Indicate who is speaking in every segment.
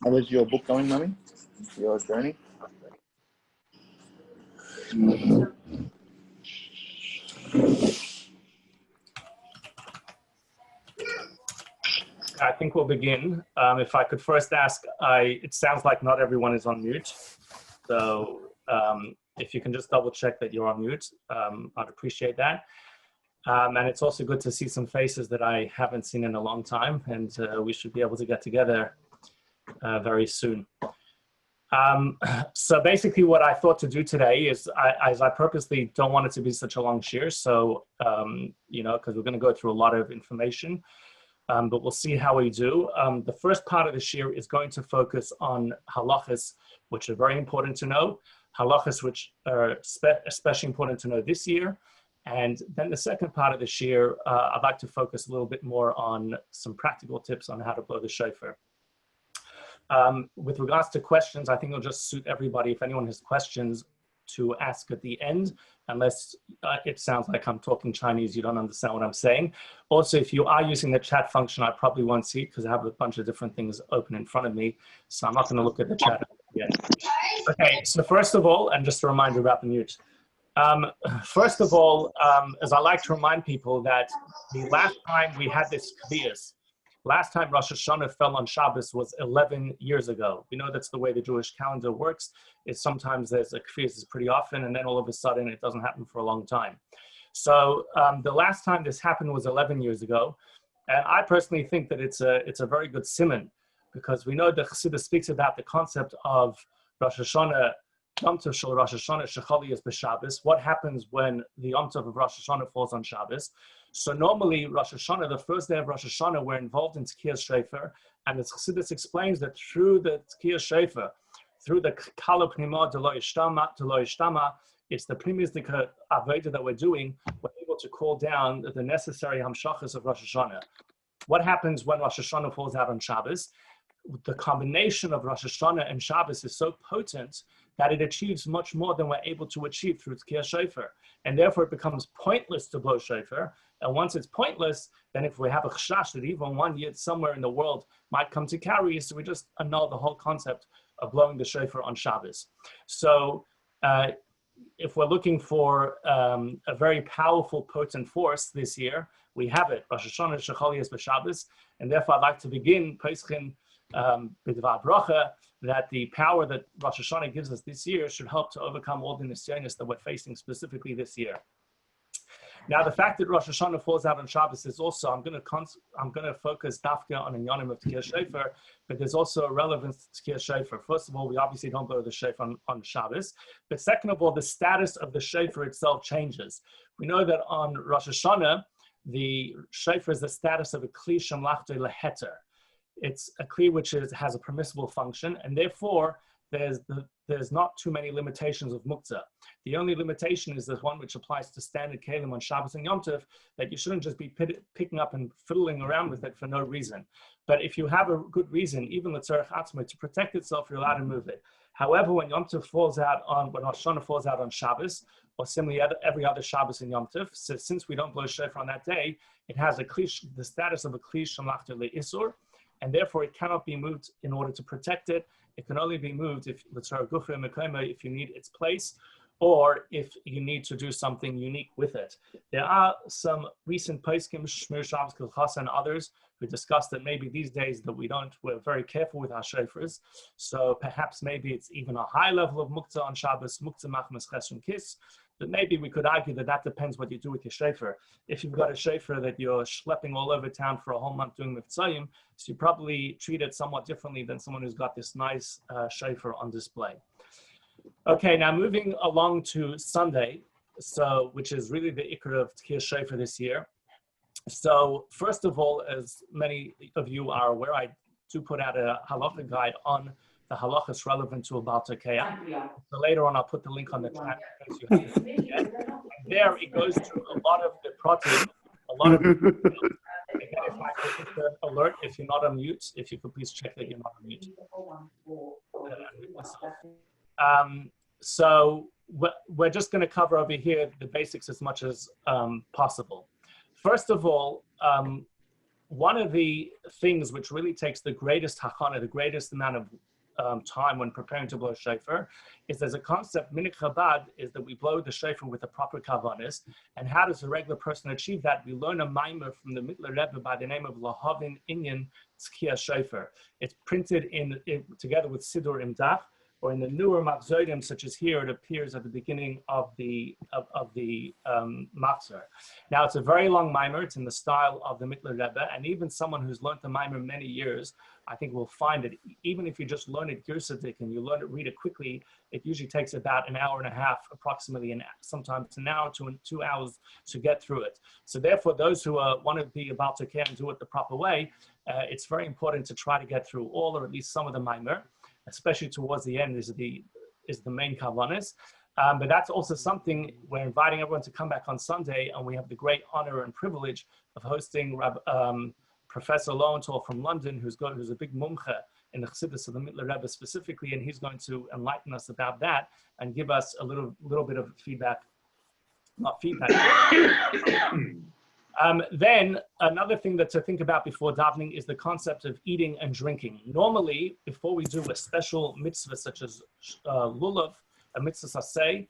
Speaker 1: How is your book going, Mummy? Your journey?
Speaker 2: I think we'll begin. If I could first ask, it sounds like not everyone is on mute. So if you can just double check that you're on mute, I'd appreciate that. And it's also good to see some faces that I haven't seen in a long time, and we should be able to get together very soon. So basically what I thought to do today is I purposely don't want it to be such a long shir. So, because we're going to go through a lot of information. But we'll see how we do. The first part of the shir is going to focus on halachos, which are very important to know. Halachos, which are especially important to know this year. And then the second part of the shir, I'd like to focus a little bit more on some practical tips on how to blow the shofar. With regards to questions, I think it'll just suit everybody. If anyone has questions, to ask at the end, unless it sounds like I'm talking Chinese, you don't understand what I'm saying. Also, if you are using the chat function, I probably won't see it because I have a bunch of different things open in front of me, so I'm not going to look at the chat yet. Okay, so first of all, and just a reminder about the mute. First of all, as I like to remind people that the last time we had this kvias, last time Rosh Hashanah fell on Shabbos was 11 years ago. We know that's the way the Jewish calendar works. It's sometimes there's a kvias pretty often, and then all of a sudden it doesn't happen for a long time. So the last time this happened was 11 years ago. And I personally think that it's a very good siman, because we know the Chassidus speaks about the concept of Rosh Hashanah, Yom Tov Shel Rosh Hashanah Shechali is b'Shabbos. What happens when the Yom Tov of Rosh Hashanah falls on Shabbos? So normally Rosh Hashanah, the first day of Rosh Hashanah, we're involved in Tkiyas Shofar, and the Chassidus explains that through the Tkiyas Shofar, through the Kala Pnima D'lo Yishtama, it's the Primisdika Aveda that we're doing, we're able to call down the necessary Hamshachas of Rosh Hashanah. What happens when Rosh Hashanah falls out on Shabbos? The combination of Rosh Hashanah and Shabbos is so potent that it achieves much more than we're able to achieve through Tkiyas Shofar. And therefore it becomes pointless to blow shofar. And once it's pointless, then if we have a chashash that even one yid somewhere in the world might come to carry, so we just annul the whole concept of blowing the shofar on Shabbos. So if we're looking for a very powerful, potent force this year, we have it. Rosh Hashanah Shechali is b'Shabbos. And therefore I'd like to begin Peschin b'Dvar Bracha, that the power that Rosh Hashanah gives us this year should help to overcome all the nisyonos that we're facing specifically this year. Now, the fact that Rosh Hashanah falls out on Shabbos is also, I'm going to focus dafka on a yonim of Tkiyas Shofar, but there's also a relevance to Tkiyas Shofar. First of all, we obviously don't blow the shofar on Shabbos, but second of all, the status of the shofar itself changes. We know that on Rosh Hashanah, the shofar is the status of a kli shemlachtei leheter. It's a kli which has a permissible function, and therefore there's not too many limitations of muktzah. The only limitation is the one which applies to standard kelim on Shabbos and Yom Tov, that you shouldn't just be picking up and fiddling around with it for no reason. But if you have a good reason, even the tzarech atzma, to protect itself, you're allowed to move it. However, when Yom Tov when Rosh Hashanah falls out on Shabbos, or similarly every other Shabbos in Yom Tov, so since we don't blow shofar on that day, it has the status of a kli shemlachtei leisur, and therefore it cannot be moved in order to protect it. It can only be moved if you need its place, or if you need to do something unique with it. There are some recent poskim, Shmuel, Shabbos, Kilchasa, and others, who discussed that maybe these days that we're very careful with our shofars. So perhaps maybe it's even a high level of muktzah on Shabbos, muktzah machmas chesron kis. But maybe we could argue that depends what you do with your shofar. If you've got a shofar that you're schlepping all over town for a whole month doing mitzvayim, so you probably treat it somewhat differently than someone who's got this nice shofar on display. Okay, now moving along to Sunday, which is really the ikar of Tkiyas Shofar this year. So first of all, as many of you are aware, I do put out a halacha guide on the halachos relevant to a Baal Teka. So later on, I'll put the link on the chat in case you haven't seen it yet. And there it goes through a lot of the pratim, a lot of again, if I could hit the alert, if you're not on mute, if you could please check that you're not on mute. So we're just going to cover over here the basics as much as possible. First of all, one of the things which really takes the greatest hachana, the greatest amount of time when preparing to blow shofar, is there's a concept, minhag Chabad, is that we blow the shofar with the proper kavanas. And how does a regular person achieve that? We learn a maimer from the Mittler Rebbe by the name of Lahavin Inyan Tzkiya Shofar. It's printed together with Siddur Imdach, or in the newer machzorim, such as here, it appears at the beginning of the machzor. Now, it's a very long mimer. It's in the style of the Mittler Rebbe, and even someone who's learned the mimer many years, I think will find that even if you just learn it girsadik and you read it quickly, it usually takes about an hour and a half, approximately, and sometimes an hour to 2 hours to get through it. So therefore, those who want to be about to care and do it the proper way, it's very important to try to get through all or at least some of the mimer, especially towards the end is the main kavanas. But that's also something we're inviting everyone to come back on Sunday, and we have the great honor and privilege of hosting Professor Lowenthal from London, who's a big mumche in the Chassidus of the Mittler Rebbe specifically, and he's going to enlighten us about that and give us a little bit of feedback, not feedback. Then another thing that to think about before davening is the concept of eating and drinking. Normally, before we do a special mitzvah such as lulav, a mitzvah saseh,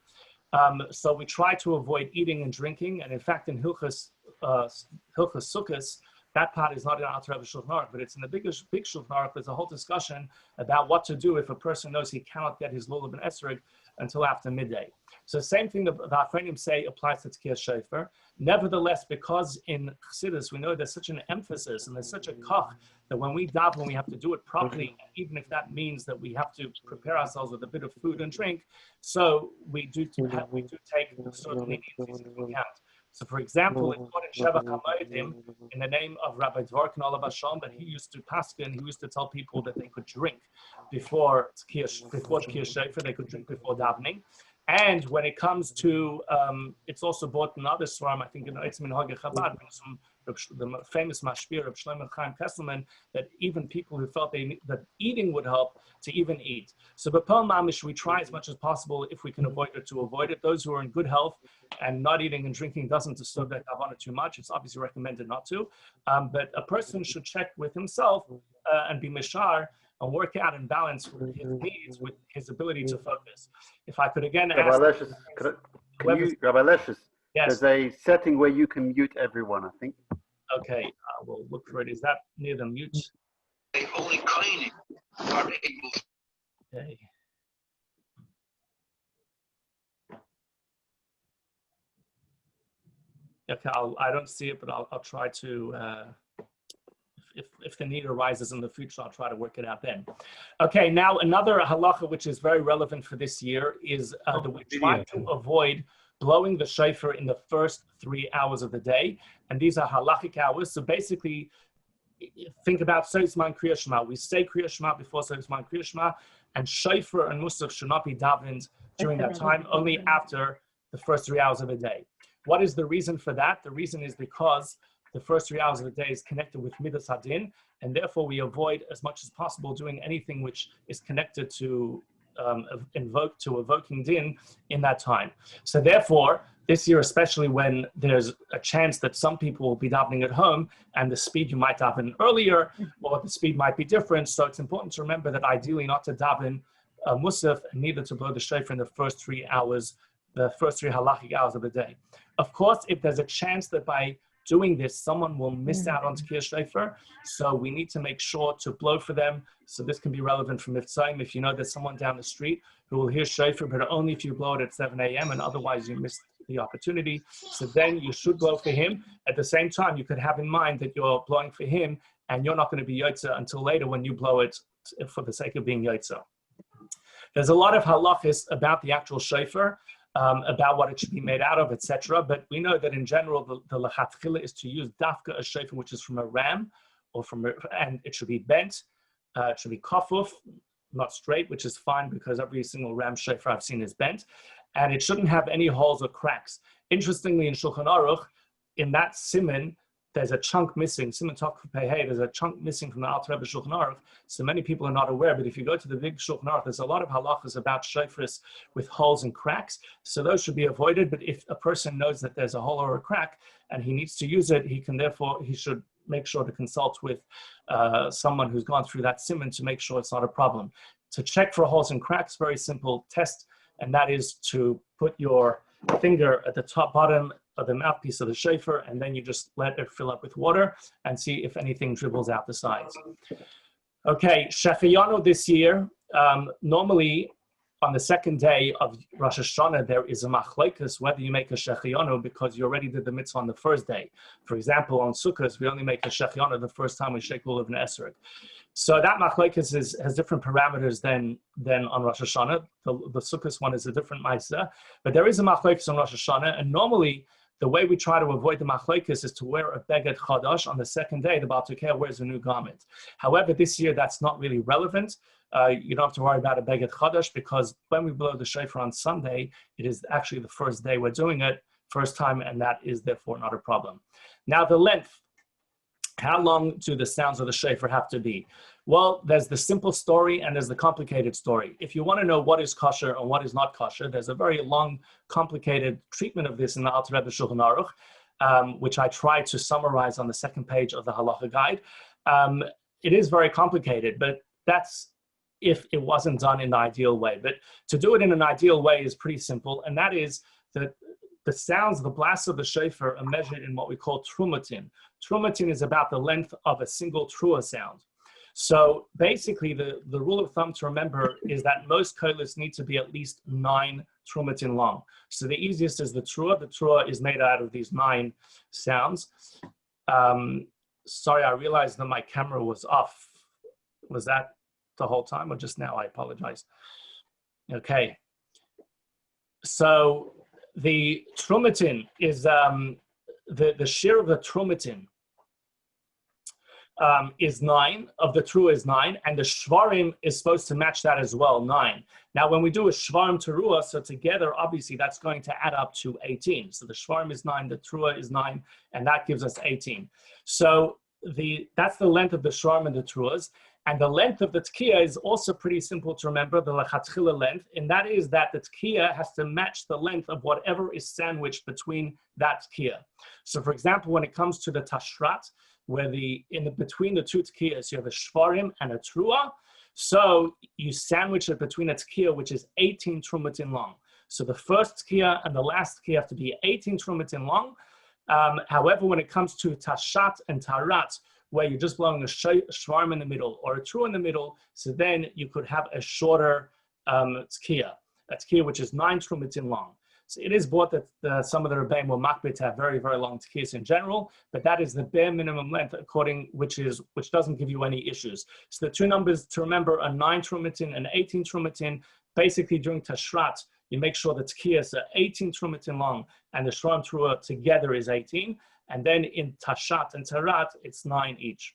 Speaker 2: so we try to avoid eating and drinking. And in fact, in Hilchos Sukkos, that part is not in Alter Rebbe Shulchan Aruch, but it's in the big Shulchan Aruch. There's a whole discussion about what to do if a person knows he cannot get his lulav and esrog until after midday. So same thing the Achronim say applies to Tkiyas Shofar. Nevertheless, because in Chassidus we know there's such an emphasis and there's such a koch that when we daven, we have to do it properly, even if that means that we have to prepare ourselves with a bit of food and drink. So we do take certain leniencies into account. So, for example, in Sheva Chamodim, in the name of Rabbi Dvorkin Olav Hashem, that he used to paskin, he used to tell people that they could drink before Tkiyas Shofar, they could drink before davening. And when it comes to, it's also brought in other svarim, I think in Eitz Minhag Chabad, the famous mashpir of Shlomo Chaim Kesselman, that even people who felt that eating would help to even eat. So b'pol mamish, we try as much as possible, if we can avoid it, to avoid it. Those who are in good health and not eating and drinking doesn't disturb their kavanah too much. It's obviously recommended not to. But a person should check with himself and be mishar and work out and balance his needs with his ability to focus. If I could again ask...
Speaker 3: Rabbi Lesches,
Speaker 2: yes.
Speaker 3: There's a setting where you can mute everyone, I think.
Speaker 2: Okay, we'll look for it. Is that near the mute?
Speaker 4: Only cleaning are able.
Speaker 2: Okay. Okay, I don't see it, but I'll try to... If the need arises in the future, I'll try to work it out then. Okay, now another halacha which is very relevant for this year is that we try to avoid blowing the shofar in the first 3 hours of the day. And these are halachic hours. So basically, think about Soizman Kriya Shema. We say Kriya Shema before Soizman Kriya Shema, and shofar and musaf should not be davened during that time, only after the first 3 hours of the day. What is the reason for that? The reason is because the first 3 hours of the day is connected with Midas Hadin, and therefore we avoid as much as possible doing anything which is connected to evoking din in that time. So therefore, this year, especially when there's a chance that some people will be davening at home and the speed you might daven earlier, or the speed might be different. So it's important to remember that ideally not to daven musaf and neither to blow the shofar in the first 3 hours, the first 3 halachic hours of the day. Of course, if there's a chance that by doing this, someone will miss out on Tkiyas Shofar, so we need to make sure to blow for them. So this can be relevant for Mitzvahim. If you know there's someone down the street who will hear Shofar, but only if you blow it at 7 a.m. and otherwise you miss the opportunity. So then you should blow for him. At the same time, you could have in mind that you're blowing for him and you're not going to be Yotza until later when you blow it for the sake of being Yotza. There's a lot of halachos about the actual Shofar, about what it should be made out of, etc. But we know that in general, the lechatchila is to use dafka a shofar, which is from a ram, and it should be bent. It should be kafuf, not straight, which is fine because every single ram shofar I've seen is bent, and it shouldn't have any holes or cracks. Interestingly, in Shulchan Aruch, in that siman, there's a chunk missing. Siman Tov Pei Hey, there's a chunk missing from the Alter Rebbe Shulchan Aruch. So many people are not aware, but if you go to the big Shulchan Aruch, there's a lot of halachas about shofars with holes and cracks. So those should be avoided. But if a person knows that there's a hole or a crack and he needs to use it, he should make sure to consult with someone who's gone through that siman to make sure it's not a problem. To check for holes and cracks, very simple test, and that is to put your finger at the top bottom of the mouthpiece of the shofar, and then you just let it fill up with water and see if anything dribbles out the sides. Okay, Shechiyanu this year, normally on the second day of Rosh Hashanah, there is a machlokes whether you make a Shechiyanu because you already did the mitzvah on the first day. For example, on Sukkot, we only make a Shechiyanu the first time we shake lulav and esrog. So that machlokes has different parameters than on Rosh Hashanah. The Sukkot one is a different ma'aseh, but there is a machlokes on Rosh Hashanah, and normally the way we try to avoid the machlokes is to wear a beged chadash on the second day. The Baal Teka wears a new garment. However, this year that's not really relevant. You don't have to worry about a beged chadash because when we blow the shofar on Sunday, it is actually the first day we're doing it, first time, and that is therefore not a problem. Now the length. How long do the sounds of the shofar have to be? Well, there's the simple story and there's the complicated story. If you want to know what is kosher and what is not kosher, there's a very long, complicated treatment of this in the Alter Rebbe Shulchan Aruch, which I tried to summarize on the second page of the Halacha Guide. It is very complicated, but that's if it wasn't done in the ideal way. But to do it in an ideal way is pretty simple, and that is that the sounds, the blasts of the shofar are measured in what we call trumatin. Trumatin is about the length of a single trua sound. So basically the rule of thumb to remember is that most kolos need to be at least 9 trumatin long. So the easiest is the trua. The trua is made out of these 9 sounds. Sorry, I realized that my camera was off. Was that the whole time or just now? I apologize. Okay. So the trumatin is the share of the trumatin is 9, of the trua is 9, and the shvarim is supposed to match that as well, 9. Now, when we do a shvarim teruah, so together, obviously, that's going to add up to 18. So the shvarim is 9, the trua is 9, and that gives us 18. So that's the length of the shvarim and the truas. And the length of the tkiya is also pretty simple to remember, the lechatchila length, and that is that the tkiya has to match the length of whatever is sandwiched between that tkiya. So for example, when it comes to the tashrat, where between the two tkiyas, you have a shvarim and a trua, so you sandwich it between a tkiya, which is 18 trumatin long. So the first tkiya and the last tkiya have to be 18 trumatin long. However, when it comes to tashat and tarat, where you're just blowing a shvarim in the middle or a trua in the middle, so then you could have a shorter tkiya, a tkiya which is 9 trumatin long. So it is bought that some of the Rabbeim will makbid to have very, very long tkiyas in general, but that is the bare minimum length which doesn't give you any issues. So the two numbers to remember are 9 trumatin and 18 trumatin. Basically during tashrat, you make sure the tkiyas are 18 trumatin long and the shvarim trua together is 18. And then in tashat and tarat, it's 9 each.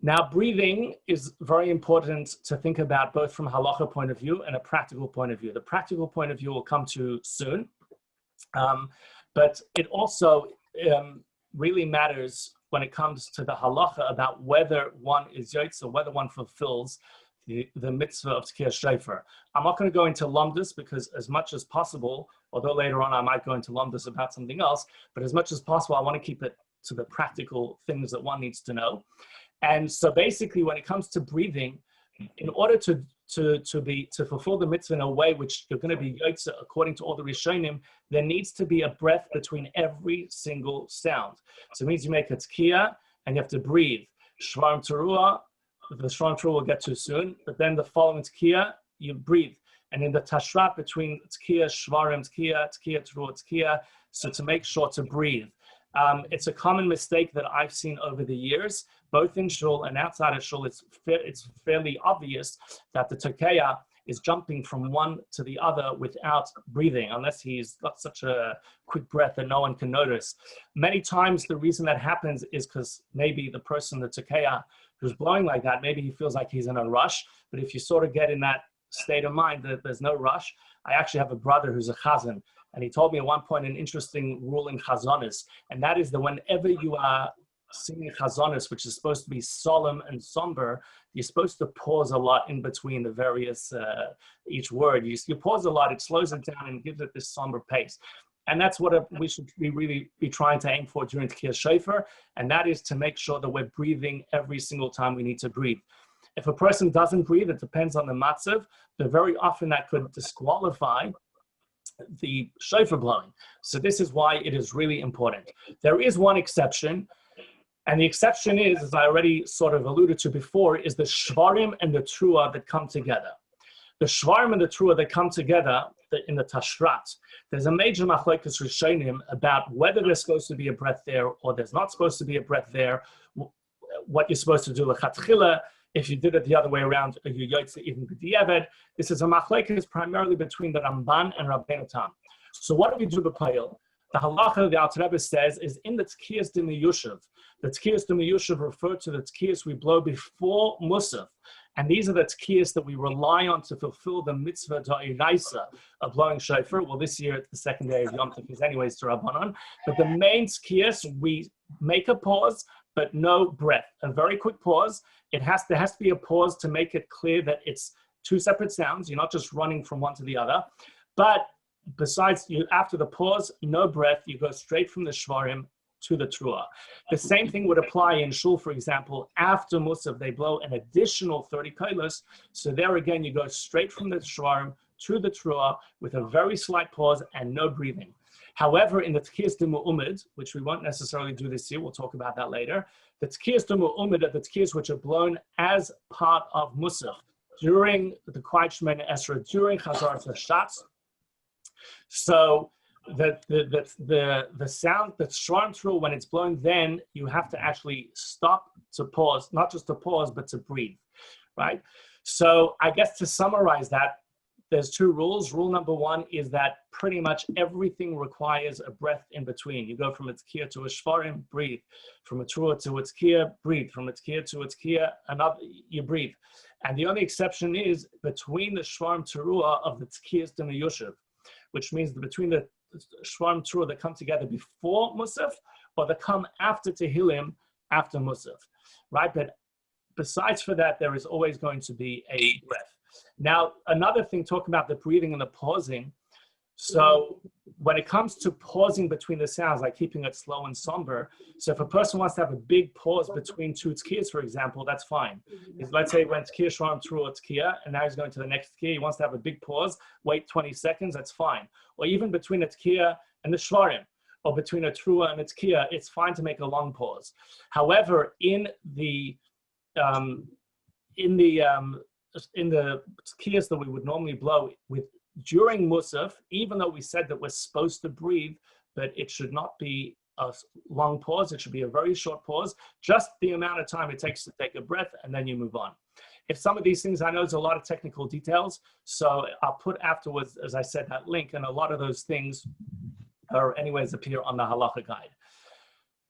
Speaker 2: Now, breathing is very important to think about both from a halacha point of view and a practical point of view. The practical point of view will come to soon, but it also really matters when it comes to the halacha about whether one is yotze, whether one fulfills the mitzvah of Tkiyah Shofar. I'm not going to go into lumdus because as much as possible, although later on I might go into lumdus about something else, but as much as possible, I want to keep it to the practical things that one needs to know. And so basically when it comes to breathing, in order to fulfill the mitzvah in a way which you're going to be yotze according to all the Rishonim, there needs to be a breath between every single sound. So it means you make a Tkiyah and you have to breathe. Shvarim teruah, the shvarim teruah we'll get to soon, but then the following tkiya, you breathe. And in the tashrat between tkiya, shvarim, tkiya, teruah, tkiya, so to make sure to breathe. It's a common mistake that I've seen over the years, both in shul and outside of shul. It's fairly obvious that the tekeya is jumping from one to the other without breathing, unless he's got such a quick breath that no one can notice. Many times the reason that happens is because maybe the person, the tekeya, who's blowing like that, maybe he feels like he's in a rush. But if you sort of get in that state of mind that there's no rush, I actually have a brother who's a chazan, and he told me at one point an interesting rule in chazonis, and that is that whenever you are singing chazonis, which is supposed to be solemn and somber, you're supposed to pause a lot in between the various, each word. You pause a lot, it slows it down and gives it this somber pace. And that's what we should really be trying to aim for during Tekiyas Shofar, and that is to make sure that we're breathing every single time we need to breathe. If a person doesn't breathe, it depends on the matzav, but very often that could disqualify the shofar blowing. So this is why it is really important. There is one exception, and the exception is, as I already sort of alluded to before, is the shvarim and the trua that come together. The shvarim and the trua that come together in the tashrat, there's a major machlokes rishonim about whether there's supposed to be a breath there or there's not supposed to be a breath there, what you're supposed to do lechatchila. If you did it the other way around, you yotze even b'diavad. This is a machlokes primarily between the Ramban and Rabbeinu Tam. So what do we do b'payil? The halacha the Alter Rebbe says is in the tkiyas d'miyushav. The tkiyas d'miyushav refer to the tkiyas we blow before musaf. And these are the tkiyas that we rely on to fulfill the mitzvah da'iraisa of blowing shofar. Well, this year it's the second day of Yom Tov is anyways to Rabbanon. But the main tkiyas, we make a pause, but no breath. A very quick pause. There has to be a pause to make it clear that it's two separate sounds. You're not just running from one to the other. But besides, after the pause, no breath. You go straight from the shvarim to the trua. The same thing would apply in shul, for example. After musaf, they blow an additional 30 kolos. So there again, you go straight from the shvarim to the trua with a very slight pause and no breathing. However, in the tkiyas d'mu'umid, which we won't necessarily do this year, we'll talk about that later, the tkiyas d'mu'umid are the tkiyas which are blown as part of musaf during the Quiet Shemona Esrei, during Chazaras Hashatz. So the sound, the shvarim true, when it's blown, then you have to actually stop to pause, not just to pause, but to breathe, right? So I guess to summarize that, there's two rules. Rule number one is that pretty much everything requires a breath in between. You go from a tkiyah to a shvarim, breathe. From a trua to a tkiyah, breathe. From a tkiyah to a tkiyah, another, you breathe. And the only exception is between the shvarim teruah of the tkiyas d'miyushav, which means between the shvarim teruah that come together before musaf or that come after tehillim, after musaf, right? But besides for that, there is always going to be a breath. Now, another thing, talking about the breathing and the pausing. So when it comes to pausing between the sounds, like keeping it slow and somber, so if a person wants to have a big pause between two tkiyas, for example, that's fine. Let's say when tkiyah shvarim through a tkiyah, and now he's going to the next tkiyah, he wants to have a big pause, wait 20 seconds, that's fine. Or even between a tkiyah and the shvarim, or between a trua and a tkiyah, it's fine to make a long pause. However, in the tkiyas that we would normally blow with during musaf, even though we said that we're supposed to breathe, but it should not be a long pause, it should be a very short pause, just the amount of time it takes to take a breath, and then you move on. If some of these things, I know there's a lot of technical details, so I'll put afterwards, as I said, that link, and a lot of those things are anyways appear on the halacha guide.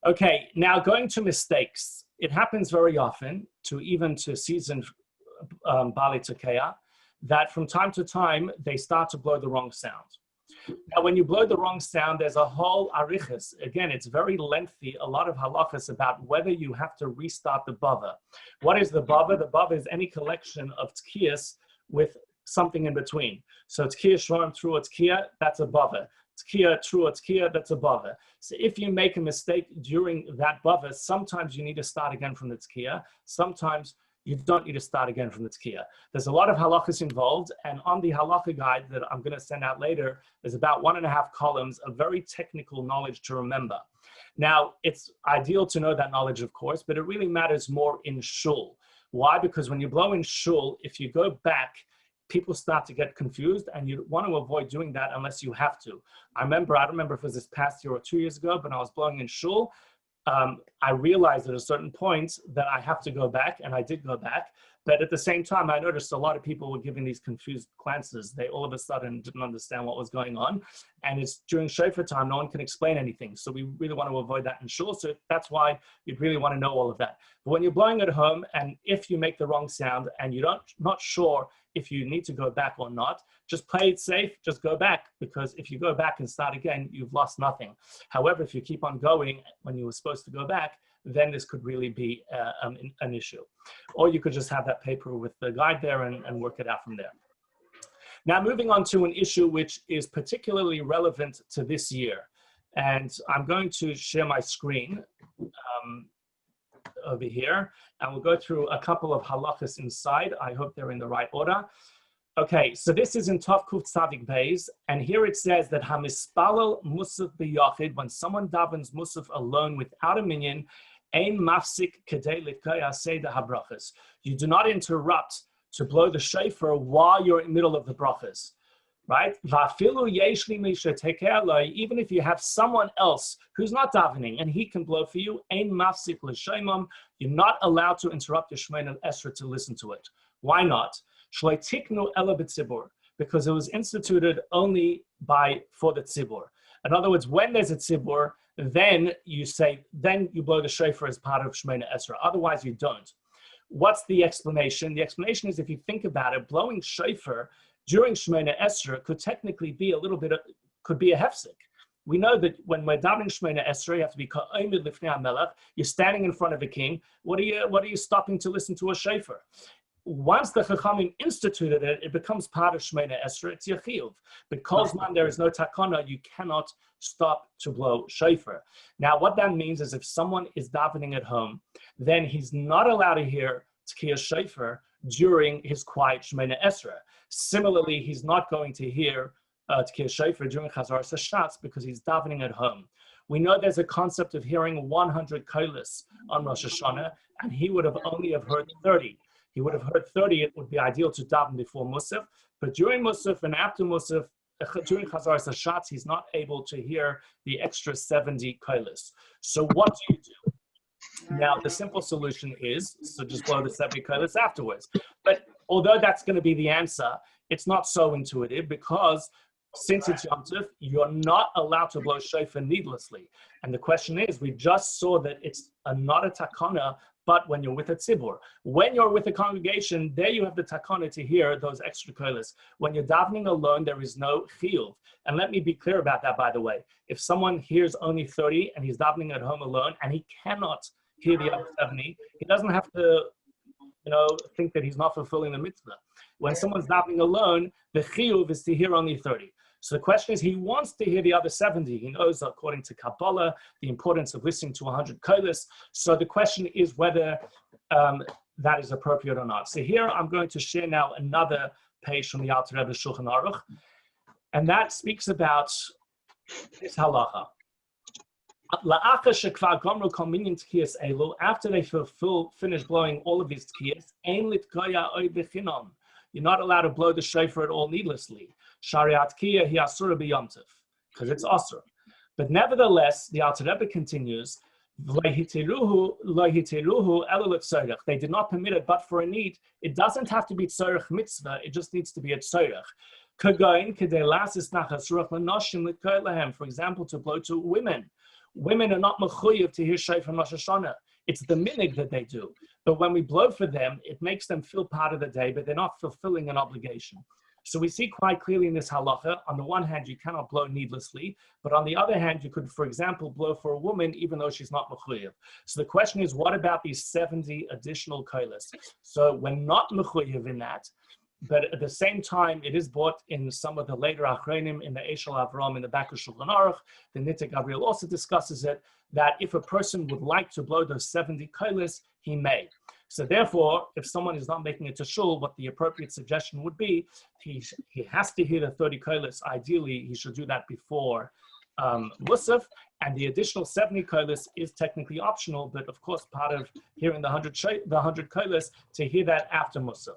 Speaker 2: Okay, now going to mistakes. It happens very often to seasoned Bali Tekeya, that from time to time, they start to blow the wrong sound. Now, when you blow the wrong sound, there's a whole arichas. Again, it's very lengthy, a lot of halachas about whether you have to restart the bava. What is the bava? The bava is any collection of tkiyas with something in between. So tkiyah shvarim through a tkiyah, that's a bava. Tkiyah through a tkiyah, that's a bava. So if you make a mistake during that bava, sometimes you need to start again from the tkiyah. Sometimes you don't need to start again from the tkiyah. There's a lot of halachas involved, and on the halacha guide that I'm going to send out later, there's about 1.5 columns of very technical knowledge to remember. Now, it's ideal to know that knowledge, of course, but it really matters more in shul. Why? Because when you blow in shul, if you go back, people start to get confused, and you want to avoid doing that unless you have to. I don't remember if it was this past year or 2 years ago, but I was blowing in shul. I realized at a certain point that I have to go back, and I did go back. But at the same time, I noticed a lot of people were giving these confused glances. They all of a sudden didn't understand what was going on. And it's during shofar time, no one can explain anything. So we really want to avoid that in shul. So that's why you'd really want to know all of that. But when you're blowing at home, and if you make the wrong sound and you're not sure if you need to go back or not, just play it safe, just go back, because if you go back and start again, you've lost nothing. However, if you keep on going when you were supposed to go back, then this could really be an issue. Or you could just have that paper with the guide there and work it out from there. Now, moving on to an issue which is particularly relevant to this year. And I'm going to share my screen over here, and we'll go through a couple of halachos inside. I hope they're in the right order. Okay, so this is in Tov Kuf Tzadik Beis, and here it says that Hamispalel Musaf B'Yachid, when someone davens Musaf alone without a minyan, Ein Mafsik Kedei Litkaya Seder HaBrachas. You do not interrupt to blow the shofar while you're in the middle of the brachas, right? Even if you have someone else who's not davening and he can blow for you, Ein Mafsik L'Shemam, you're not allowed to interrupt your Shemona Esrei to listen to it. Why not? Because it was instituted only for the tzibur. In other words, when there's a tzibur, then you blow the shofar as part of Shemona Esrei. Otherwise, you don't. What's the explanation? The explanation is, if you think about it, blowing shofar during Shemona Esrei could technically be could be a hefsek. We know that when we're davening Shemona Esrei, you have to be ka'omid lifnei hamelech. You're standing in front of a king. What are you stopping to listen to a shofar? Once the Chachamim instituted it, it becomes part of Shemona Esrei. It's Yechiyuv. Because there is no takana, you cannot stop to blow shofar. Now, what that means is, if someone is davening at home, then he's not allowed to hear Tkiyah shofar during his quiet Shemona Esrei. Similarly, he's not going to hear Tkiyah shofar during Chazaras Hashatz because he's davening at home. We know there's a concept of hearing 100 kolos on Rosh Hashanah, and he would have only heard 30. He would have heard 30. It would be ideal to daven before Musaf, but during Musaf and after Musaf, during Chazaras Hashatz, he's not able to hear the extra 70 kolos. So what do you do? Now, the simple solution is, just blow the 70 kolos afterwards. But although that's going to be the answer, it's not so intuitive, because since it's Yom Tov, you're not allowed to blow shofar needlessly. And the question is, we just saw that it's not a takana, but when you're with a tzibur. When you're with a congregation, there you have the takana to hear those extra kolos. When you're davening alone, there is no chiyuv. And let me be clear about that, by the way. If someone hears only 30 and he's davening at home alone and he cannot hear the other 70, he doesn't have to think that he's not fulfilling the mitzvah. When someone's davening alone, the chiyuv is to hear only 30. So the question is, he wants to hear the other 70. He knows, according to Kabbalah, the importance of listening to 100 kolos. So the question is whether that is appropriate or not. So here I'm going to share now another page from the Alter Rebbe Shulchan Aruch, and that speaks about this halacha. After they finish blowing all of these tkiyas, you're not allowed to blow the shofar at all needlessly. Shariat kiyah hi asura b'yom tov, because it's asur. But nevertheless, the Alter Rebbe continues, they did not permit it, but for a need. It doesn't have to be tzorech mitzvah, it just needs to be a tzorech. For example, to blow to women. Women are not mechuyev to hear shofar from Rosh Hashanah. It's the minig that they do. But when we blow for them, it makes them feel part of the day, but they're not fulfilling an obligation. So we see quite clearly in this halacha, on the one hand, you cannot blow needlessly, but on the other hand, you could, for example, blow for a woman, even though she's not mechuyev. So the question is, what about these 70 additional kolos? So we're not mechuyev in that, but at the same time, it is brought in some of the later achronim in the Eshel Avram in the back of Shulchan Aruch. The Nitei Gabriel also discusses it, that if a person would like to blow those 70 kolos, he may. So therefore, if someone is not making it to shul, what the appropriate suggestion would be, he has to hear the 30 kolos. Ideally, he should do that before Musaf, and the additional 70 kolos is technically optional, but of course, part of hearing the 100 kolos, to hear that after Musaf.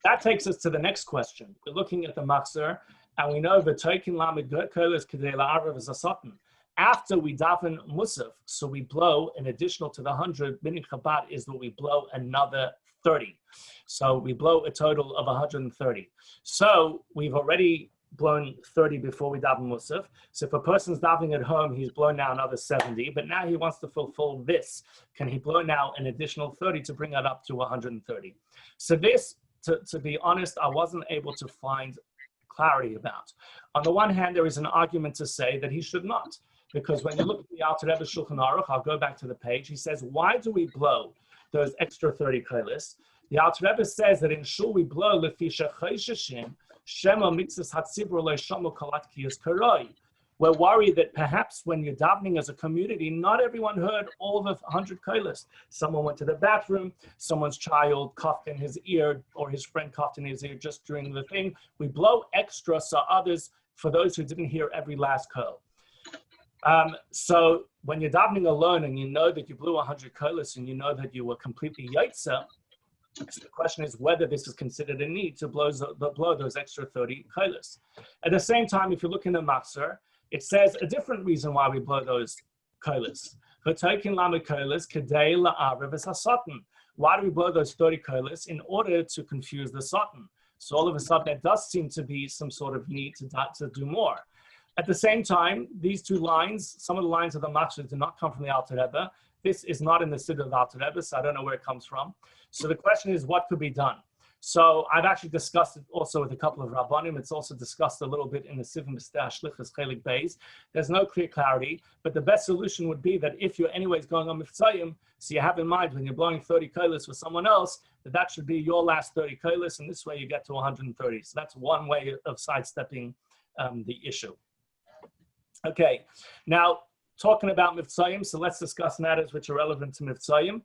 Speaker 2: That takes us to the next question. We're looking at the Machzor, and we know the Toikin Lamed Kolos Kedei La'arav is a Satan. After we daven Musaf, so we blow an additional to the 100, Minyan Chabad is that we blow another 30. So we blow a total of 130. So we've already blown 30 before we daven Musaf. So if a person's davening at home, he's blown now another 70, but now he wants to fulfill this. Can he blow now an additional 30 to bring that up to 130? So this, to be honest, I wasn't able to find clarity about. On the one hand, there is an argument to say that he should not. Because when you look at the Alter Rebbe Shulchan Aruch, I'll go back to the page, he says, why do we blow those extra 30 kolos? The Alter Rebbe says that in shul we blow lefisha chosheshin Shema mitzvahs hatzibur lo shamu kalat kiyas karoi. We're worried that perhaps when you're davening as a community, not everyone heard all the 100 kolos. Someone went to the bathroom, someone's child coughed in his ear, or his friend coughed in his ear just during the thing. We blow extra so others, for those who didn't hear every last kol. So when you're davening alone and you know that you blew 100 kolos and you know that you were completely yotza, so the question is whether this is considered a need to blow those extra 30 kolos. At the same time, if you look in the Machzor, it says a different reason why we blow those kolos. Why do we blow those 30 kolos? In order to confuse the satan. So all of a sudden, there does seem to be some sort of need to do more. At the same time, these two lines, some of the lines of the Machzor do not come from the Alter Rebbe. This is not in the Siddur of the Alter Rebbe, so I don't know where it comes from. So the question is, what could be done? So I've actually discussed it also with a couple of Rabbanim. It's also discussed a little bit in the Sivim Lesches Chelik Beis. There's no clear clarity, but the best solution would be that if you're anyways going on Mivtzayim, so you have in mind when you're blowing 30 kolos for someone else, that should be your last 30 kolos, and this way you get to 130. So that's one way of sidestepping the issue. Okay, now talking about Mivtzayim, so let's discuss matters which are relevant to Mivtzayim.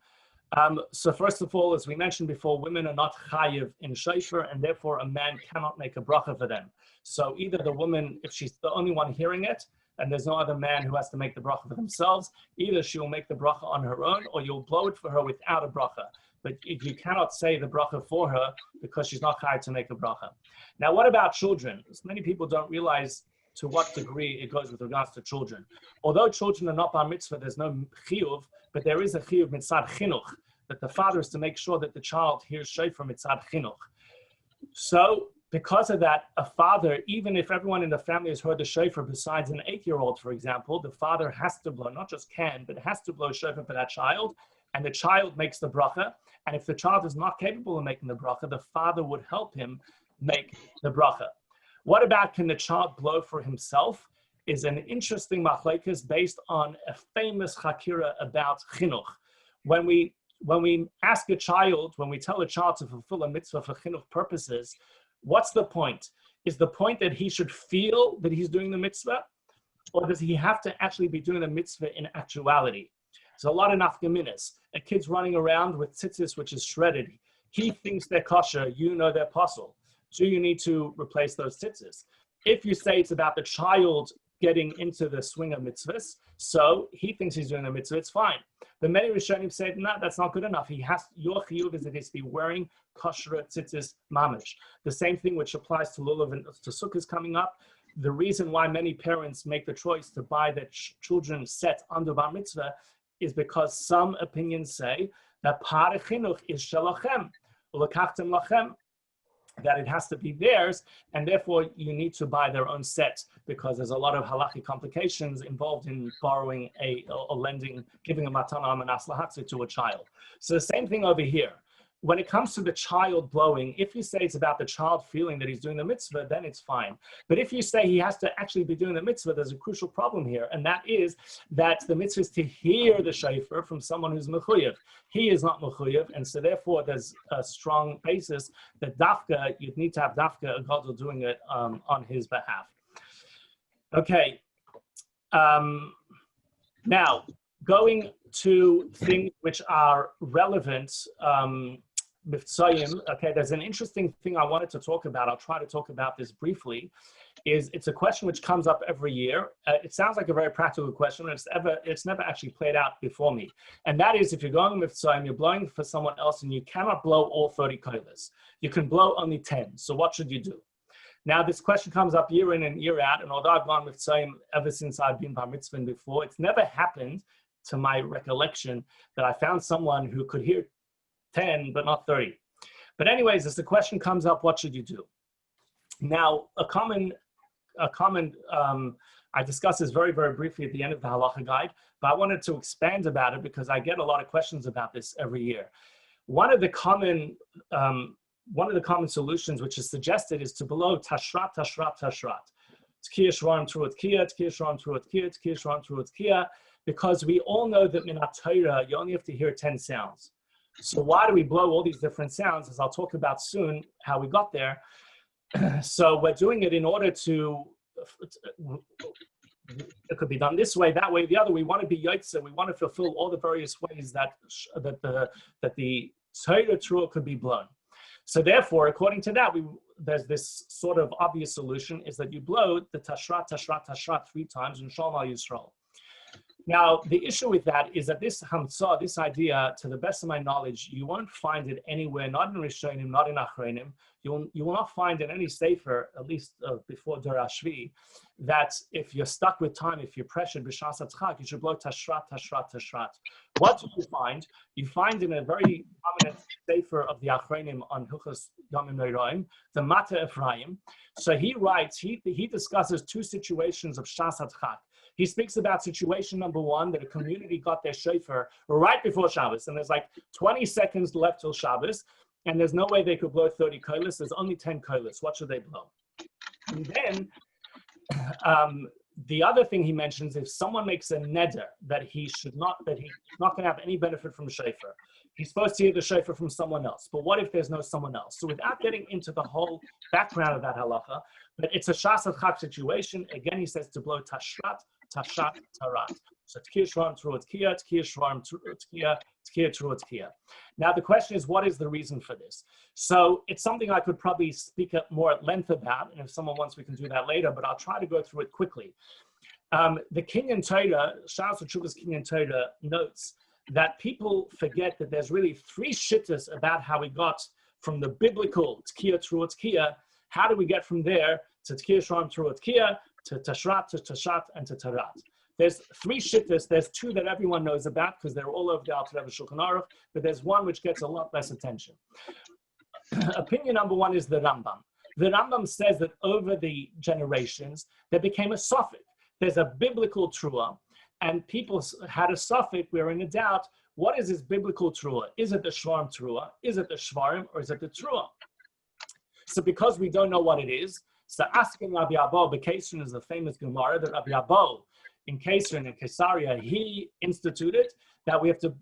Speaker 2: So first of all, as we mentioned before, women are not chayiv in shofar, and therefore a man cannot make a bracha for them. So either the woman, if she's the only one hearing it, and there's no other man who has to make the bracha for themselves, either she will make the bracha on her own, or you'll blow it for her without a bracha. But if you cannot say the bracha for her because she's not chayiv to make a bracha. Now, what about children? Many people don't realize to what degree it goes with regards to children. Although children are not bar mitzvah, there's no chiyuv, but there is a chiyuv mitzad chinuch, that the father is to make sure that the child hears shofar mitzad chinuch. So because of that, a father, even if everyone in the family has heard the shofar besides an 8-year-old, for example, the father has to blow, not just can, but has to blow shofar for that child, and the child makes the bracha. And if the child is not capable of making the bracha, the father would help him make the bracha. What about can the child blow for himself? Is an interesting machlekes based on a famous chakira about chinuch. When we ask a child, when we tell a child to fulfill a mitzvah for chinuch purposes, what's the point? Is the point that he should feel that he's doing the mitzvah? Or does he have to actually be doing the mitzvah in actuality? There's a lot of nafkaminas. A kid's running around with tzitzis, which is shredded. He thinks they're kosher, you know they're pasul. So you need to replace those tzitzis. If you say it's about the child getting into the swing of mitzvahs, so he thinks he's doing the mitzvah, it's fine. But many Rishonim say, no, that's not good enough. Your chiyuv is that he has to be wearing kosher tzitzis mamish. The same thing which applies to lulav and to sukkahs coming up. The reason why many parents make the choice to buy their children set under bar mitzvah is because some opinions say that parei chinuch is shalachem, ulekachtem lachem, that it has to be theirs, and therefore you need to buy their own set because there's a lot of halachic complications involved in borrowing or lending, giving a matana amanas lahatzi to a child. So the same thing over here. When it comes to the child blowing, if you say it's about the child feeling that he's doing the mitzvah, then it's fine. But if you say he has to actually be doing the mitzvah, there's a crucial problem here, and that is that the mitzvah is to hear the shofar from someone who's mechuyev. He is not mechuyev, and so therefore there's a strong basis that dafka, you'd need to have dafka, a gadol doing it on his behalf. Okay. Now, going to things which are relevant, Mivtzayim, okay, there's an interesting thing I wanted to talk about. I'll try to talk about this briefly. It's a question which comes up every year. It sounds like a very practical question, and it's never actually played out before me. And that is, if you're going Mivtzayim, you're blowing for someone else, and you cannot blow all 30 kolos. You can blow only 10. So what should you do? Now, this question comes up year in and year out, and although I've gone Mivtzayim ever since I've been bar mitzvah before, it's never happened, to my recollection, that I found someone who could hear 10, but not 30. But anyways, as the question comes up, what should you do? Now, a common, I discussed this very, very briefly at the end of the halacha guide, but I wanted to expand about it because I get a lot of questions about this every year. One of the common solutions which is suggested is to blow tashrat, tashrat, tashrat. Tkiya shvarim truot kiya, tkiya shvarim truot kiya, tkiya shvarim truot kiya, because we all know that min ha-Torah, you only have to hear 10 sounds. So why do we blow all these different sounds? As I'll talk about soon, how we got there. So we're doing it in order to, it could be done this way, that way, the other. We want to be yotze. We want to fulfill all the various ways that the Torah Trua could be blown. So therefore, according to that, there's this sort of obvious solution, is that you blow the tashrat, tashrat, tashrat 3 times in Shalom Al Yisrael. Now, the issue with that is that this hamtzah, this idea, to the best of my knowledge, you won't find it anywhere, not in Rishonim, not in Achronim. You will not find in any sefer, at least before Dor Ashvi, that if you're stuck with time, if you're pressured, b'shas hatzchak, you should blow tashrat, tashrat, tashrat. What do you find? You find in a very prominent sefer of the Achronim on Hilchos Yomim Noraim, the Mata Ephraim. So he writes, he discusses 2 situations of shas hatzchak. He speaks about situation number 1, that a community got their shofar right before Shabbos, and there's like 20 seconds left till Shabbos, and there's no way they could blow 30 kolos. There's only 10 kolos. What should they blow? And then the other thing he mentions, if someone makes a neder that he's not going to have any benefit from shofar, he's supposed to hear the shofar from someone else. But what if there's no someone else? So without getting into the whole background of that halacha, but it's a shas hatzchak situation. Again, he says to blow tashrat, tashat, tarat. So tkir shvarim tru tkir, tkir shvarim tkir, tkir tru tkir. Now the question is, what is the reason for this? So it's something I could probably speak more at length about, and if someone wants, we can do that later, but I'll try to go through it quickly. The Kinyan Torah, Shas Tshuva's Kinyan Torah, notes that people forget that there's really 3 shittas about how we got from the biblical tkir tru tkir. How do we get from there to tkir shvarim tru tkir, to tashrat, to tashat, and to tarat? There's 3 shittas. There's 2 that everyone knows about because they're all over the Alter Rebbe Shulchan Aruch, but there's one which gets a lot less attention. Opinion number 1 is the Rambam. The Rambam says that over the generations, there became a suffix. There's a biblical trua, and people had a suffix. We're in a doubt. What is this biblical trua? Is it the shvarim trua? Is it the shvarim, or is it the trua? So because we don't know what it is, so asking Rabbi Abba, Bekesrin is the famous Gemara that Rabbi Abba in Kesrin and Caesarea, he instituted that we have to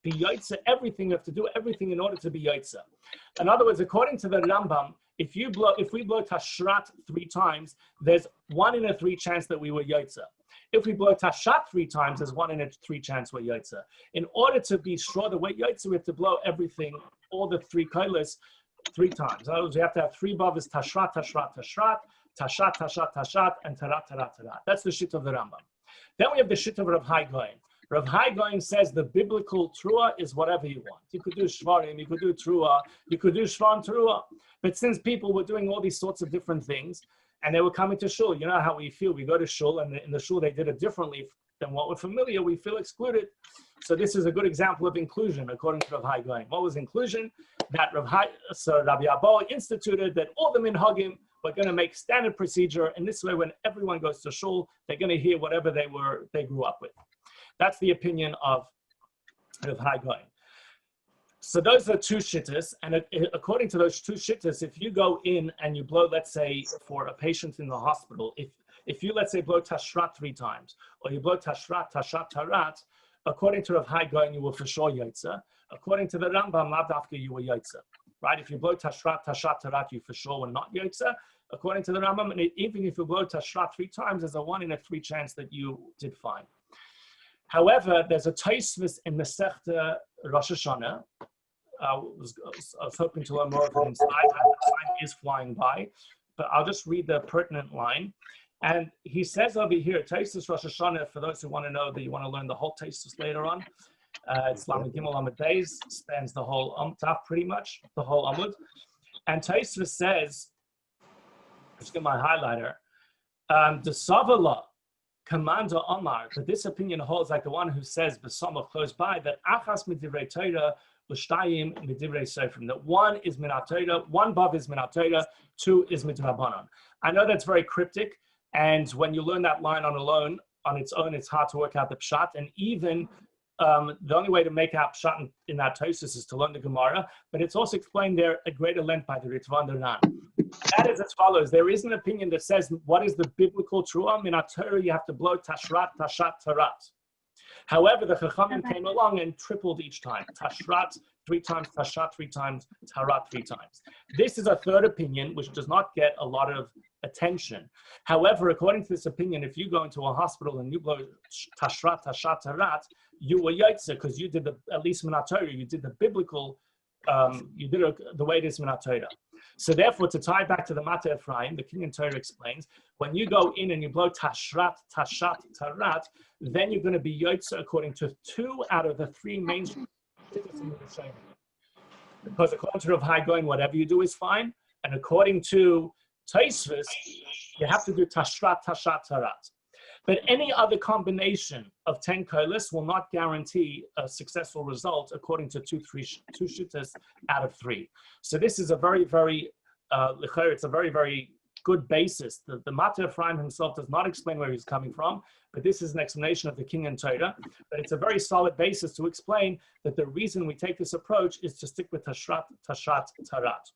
Speaker 2: be yotze everything. We have to do everything in order to be yotze. In other words, according to the Rambam, if we blow tashrat 3 times, there's 1 in a 3 chance that we were yotze. If we blow tashat 3 times, there's 1 in a 3 chance we're yotze. In order to be sure that we're yotze, we have to blow everything, all the 3 kolos, 3 times. In other words, we have to have 3 bavas, tashrat, tashrat, tashrat, tashat, tashat, tashat, and tarat, tarat, tarat. That's the shit of the Rambam. Then we have the shit of Rav Hai Goyen. Rav Hai Goyen says the biblical trua is whatever you want. You could do shvarim, you could do trua, you could do shvarim trua. But since people were doing all these sorts of different things, and they were coming to shul, you know how we feel. We go to shul, and in the shul they did it differently than what we're familiar. We feel excluded. So this is a good example of inclusion, according to Rav Hai Goyen. What was inclusion? That Rabbi Abba instituted that all the minhagim were going to make standard procedure, and this way, when everyone goes to shul, they're going to hear whatever they grew up with. That's the opinion of Rav Hai Goyen. So those are 2 shittas, and according to those 2 shittas, if you go in and you blow, let's say, for a patient in the hospital, if you, let's say, blow tashrat 3 times, or you blow tashrat, tashat, tarat, according to Rav Hai Goyen, you will for sure yotze. According to the Rambam, lavdafka, you were yotze. Right? If you blow tashrat, tashat, tarat, you for sure were not yotze. According to the Rambam, and even if you blow tashrat 3 times, there's a 1 in a 3 chance that you did fine. However, there's a Tosfos in Masechta Rosh Hashanah. I was hoping to learn more of it inside. Time is flying by, but I'll just read the pertinent line. And he says over here, Tosfos Rosh Hashanah, for those who want to know that you want to learn the whole Tosfos later on, it's Lamed Gimel Amud Beis, spans the whole Amtaf pretty much, the whole Amud. And Tosfos says, let's get my highlighter, the Savala, Commander Omar, that this opinion holds like the one who says, B'samach close by, that Achas Midivrei Torah, L'shtayim Midivrei Sofrim, that 1 is Minat Torah, 1 bav is Minat Torah, 2 is Midrabanan. I know that's very cryptic, and when you learn that line on its own, it's hard to work out the pshat, and even the only way to make out pshat in that Tosfos is to learn the Gemara, but it's also explained there at greater length by the Ritva and the Ran. That is as follows. There is an opinion that says, what is the biblical trua? Minat Torah, you have to blow tashrat, tashat, tarat. However, the Chachamim came along and tripled each time. Tashrat 3 times, Tashat 3 times, Tarat 3 times. This is a third opinion which does not get a lot of attention. However, according to this opinion, if you go into a hospital and you blow Tashrat, Tashat, Tarat, you were Yaitse because you did at least Minat Torah, you did the biblical, you did it the way it is Minat Torah. So therefore, to tie back to the Mata Ephraim, the King and Torah explains, when you go in and you blow Tashrat, Tashat, Tarat, then you're going to be Yaitse according to 2 out of the 3 main. Because according to Rav Hai Goin, whatever you do is fine, and according to Tosfos, you have to do Tashrat, Tashat, Tarat. But any other combination of 10 kolos will not guarantee a successful result according to 2 shittas out of 3. So this is a very, very, it's a very, very good basis. The Mata Ephraim himself does not explain where he's coming from, but this is an explanation of the King and Torah. But it's a very solid basis to explain that the reason we take this approach is to stick with Tashrat, Tashat, Tarat.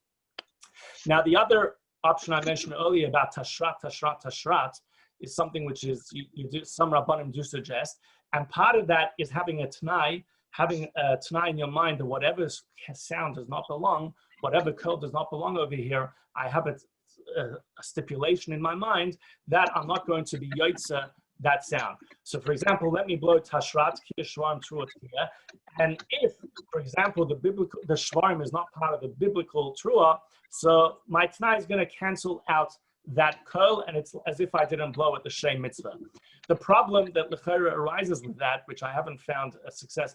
Speaker 2: Now, the other option I mentioned earlier about Tashrat, Tashrat, Tashrat is something which is, you do, some Rabbanim do suggest, and part of that is having a Tanai in your mind that whatever sound does not belong, whatever code does not belong over here, I have a stipulation in my mind that I'm not going to be Yaitse that sound. So for example, let me blow Tashrat, Kir Shvarim, Truot, Kir, and if, for example, the Shvarim is not part of the biblical Truah, so my Tanai is going to cancel out that kol, and it's as if I didn't blow at the Shem Mitzvah. The problem that Lechera arises with that, which I haven't found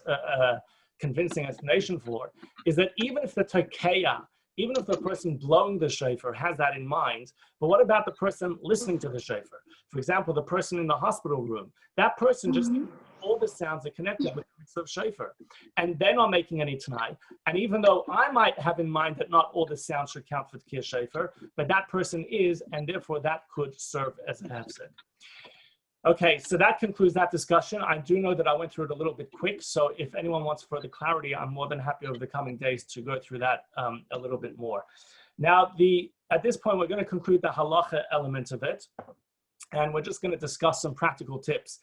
Speaker 2: a convincing explanation for, is that even if the Teka, even if the person blowing the shofar has that in mind, but what about the person listening to the shofar? For example, the person in the hospital room, that person just all the sounds are connected with the mitzvah of shofar, and they're not making any tanai. And even though I might have in mind that not all the sounds should count for tkir shofar, but that person is, and therefore that could serve as a hefsed. Okay, so that concludes that discussion. I do know that I went through it a little bit quick, so if anyone wants further clarity, I'm more than happy over the coming days to go through that a little bit more. Now, at this point, we're going to conclude the halacha element of it, and we're just going to discuss some practical tips.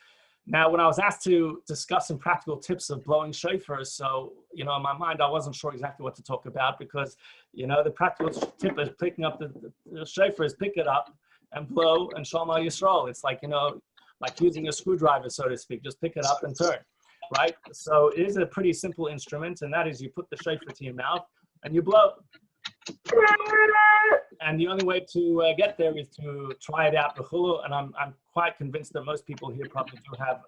Speaker 2: Now, when I was asked to discuss some practical tips of blowing shofars, so, in my mind, I wasn't sure exactly what to talk about because, the practical tip is picking up the shofar is pick it up and blow and Shalom Al Yisrael. It's like, like using a screwdriver, so to speak, just pick it up and turn, right? So it is a pretty simple instrument, and that is you put the shofar to your mouth and you blow. And the only way to get there is to try it out b'chulu, and I'm quite convinced that most people here probably do have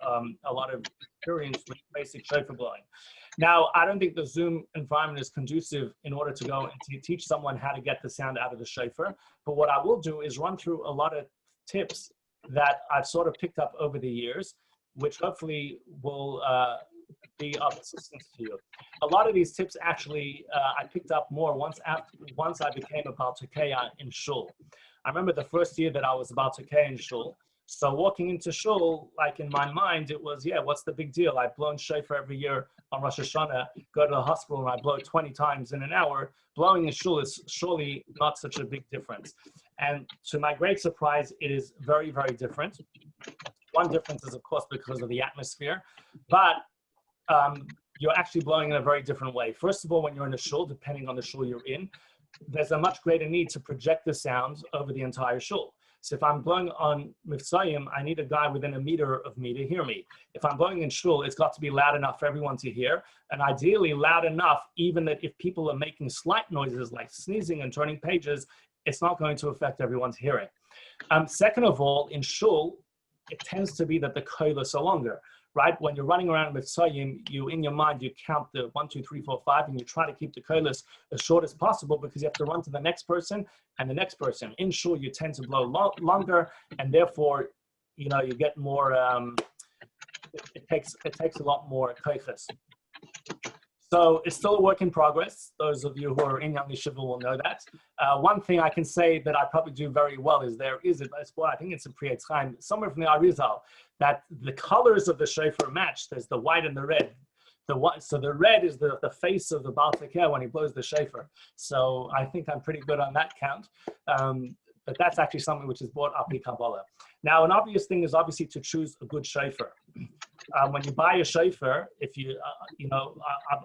Speaker 2: a lot of experience with basic shofar blowing. Now, I don't think the Zoom environment is conducive in order to go and to teach someone how to get the sound out of the shofar, but what I will do is run through a lot of tips that I've sort of picked up over the years, which hopefully will be of assistance to you. A lot of these tips actually I picked up more once I became a Baal Tekeya in Shul. I remember the first year that I was a Baal Tekeya in Shul. So walking into Shul, like in my mind, it was, what's the big deal? I've blown shofar every year on Rosh Hashanah, go to the hospital and I blow 20 times in an hour. Blowing in Shul is surely not such a big difference. And to my great surprise, it is very, very different. One difference is, of course, because of the atmosphere, but you're actually blowing in a very different way. First of all, when you're in a shul, depending on the shul you're in, there's a much greater need to project the sounds over the entire shul. So if I'm blowing on Mifsayim, I need a guy within a meter of me to hear me. If I'm blowing in shul, it's got to be loud enough for everyone to hear, and ideally loud enough even that if people are making slight noises like sneezing and turning pages, it's not going to affect everyone's hearing. Second of all, in shul, it tends to be that the kolos are longer, right? When you're running around with Tzayim, in your mind, you count the 1, 2, 3, 4, 5, and you try to keep the kolos as short as possible because you have to run to the next person and the next person. In shul, you tend to blow longer, and therefore, you get more, it takes a lot more koiches. So it's still a work in progress. Those of you who are in Young Yeshiva will know that. One thing I can say that I probably do very well is there is a spot, I think it's a Priyat Chaim, somewhere from the Arizal, that the colors of the shofar match. There's the white and the red. So the red is the face of the Baal Tekeya when he blows the shofar. So I think I'm pretty good on that count. But that's actually something which is brought up in Kabbalah. Now, an obvious thing is obviously to choose a good shofar. when you buy a shofar, if you,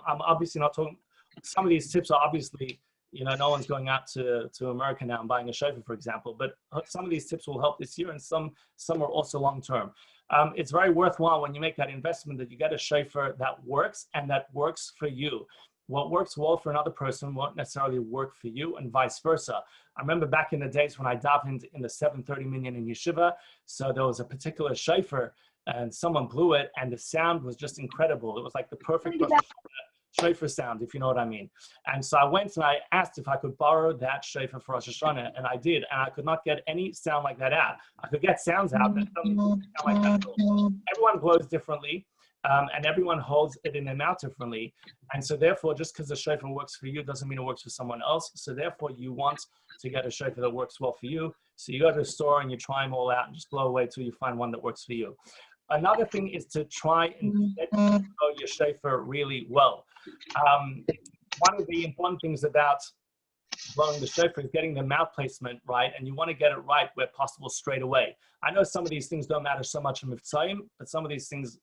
Speaker 2: I'm obviously not talking, some of these tips are obviously, no one's going out to America now and buying a shofar, for example, but some of these tips will help this year and some are also long-term. It's very worthwhile when you make that investment that you get a shofar that works and that works for you. What works well for another person won't necessarily work for you, and vice versa. I remember back in the days when I davened in the 7:30 minyan in yeshiva, so there was a particular shofar and someone blew it and the sound was just incredible. It was like the perfect shofar sound, if you know what I mean. And so I went and I asked if I could borrow that shofar for Rosh Hashanah, and I did, and I could not get any sound like that out. I could get sounds out, but it doesn't sound like that at all. Everyone blows differently, and everyone holds it in their mouth differently. And so therefore, just because the shofar works for you doesn't mean it works for someone else. So therefore, you want to get a shofar that works well for you. So you go to the store and you try them all out and just blow away till you find one that works for you. Another thing is to try and get to know your shofar really well. One of the important things about blowing the shofar is getting the mouth placement right, and you want to get it right where possible straight away. I know some of these things don't matter so much in Mitzrayim, but some of these things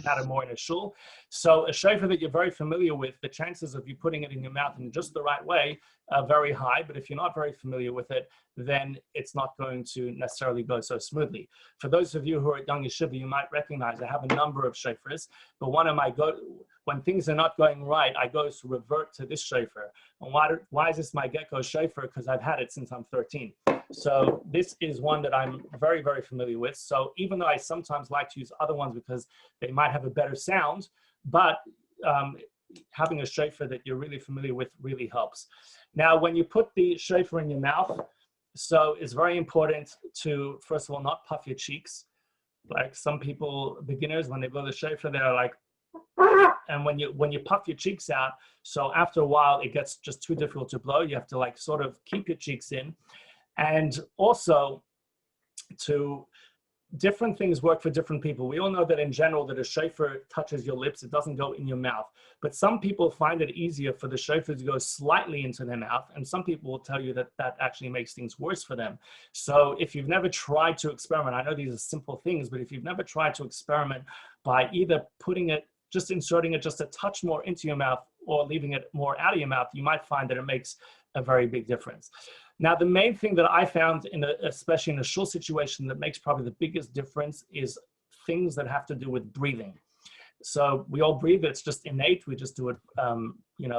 Speaker 2: matter more in a shul. So a shofar that you're very familiar with, the chances of you putting it in your mouth in just the right way are very high, but if you're not very familiar with it, then it's not going to necessarily go so smoothly. For those of you who are at young yeshiva, you might recognize I have a number of shofars, but one of my when things are not going right, I go to revert to this shofar. And why is this my gecko shofar? Because I've had it since I'm 13. So this is one that I'm very, very familiar with. So even though I sometimes like to use other ones because they might have a better sound, but having a shofar that you're really familiar with really helps. Now, when you put the shofar in your mouth, so it's very important to, first of all, not puff your cheeks. Like some people, beginners, when they blow the shofar, they're like, and when you puff your cheeks out, so after a while, it gets just too difficult to blow. You have to like sort of keep your cheeks in. And also, different things work for different people. We all know that in general that a shofar touches your lips, it doesn't go in your mouth. But some people find it easier for the shofar to go slightly into their mouth, and some people will tell you that that actually makes things worse for them. So if you've never tried to experiment, I know these are simple things, but if you've never tried to experiment by either inserting it just a touch more into your mouth or leaving it more out of your mouth, you might find that it makes a very big difference. Now, the main thing that I found, especially in a shul situation, that makes probably the biggest difference is things that have to do with breathing. So we all breathe, it's just innate. We just do it,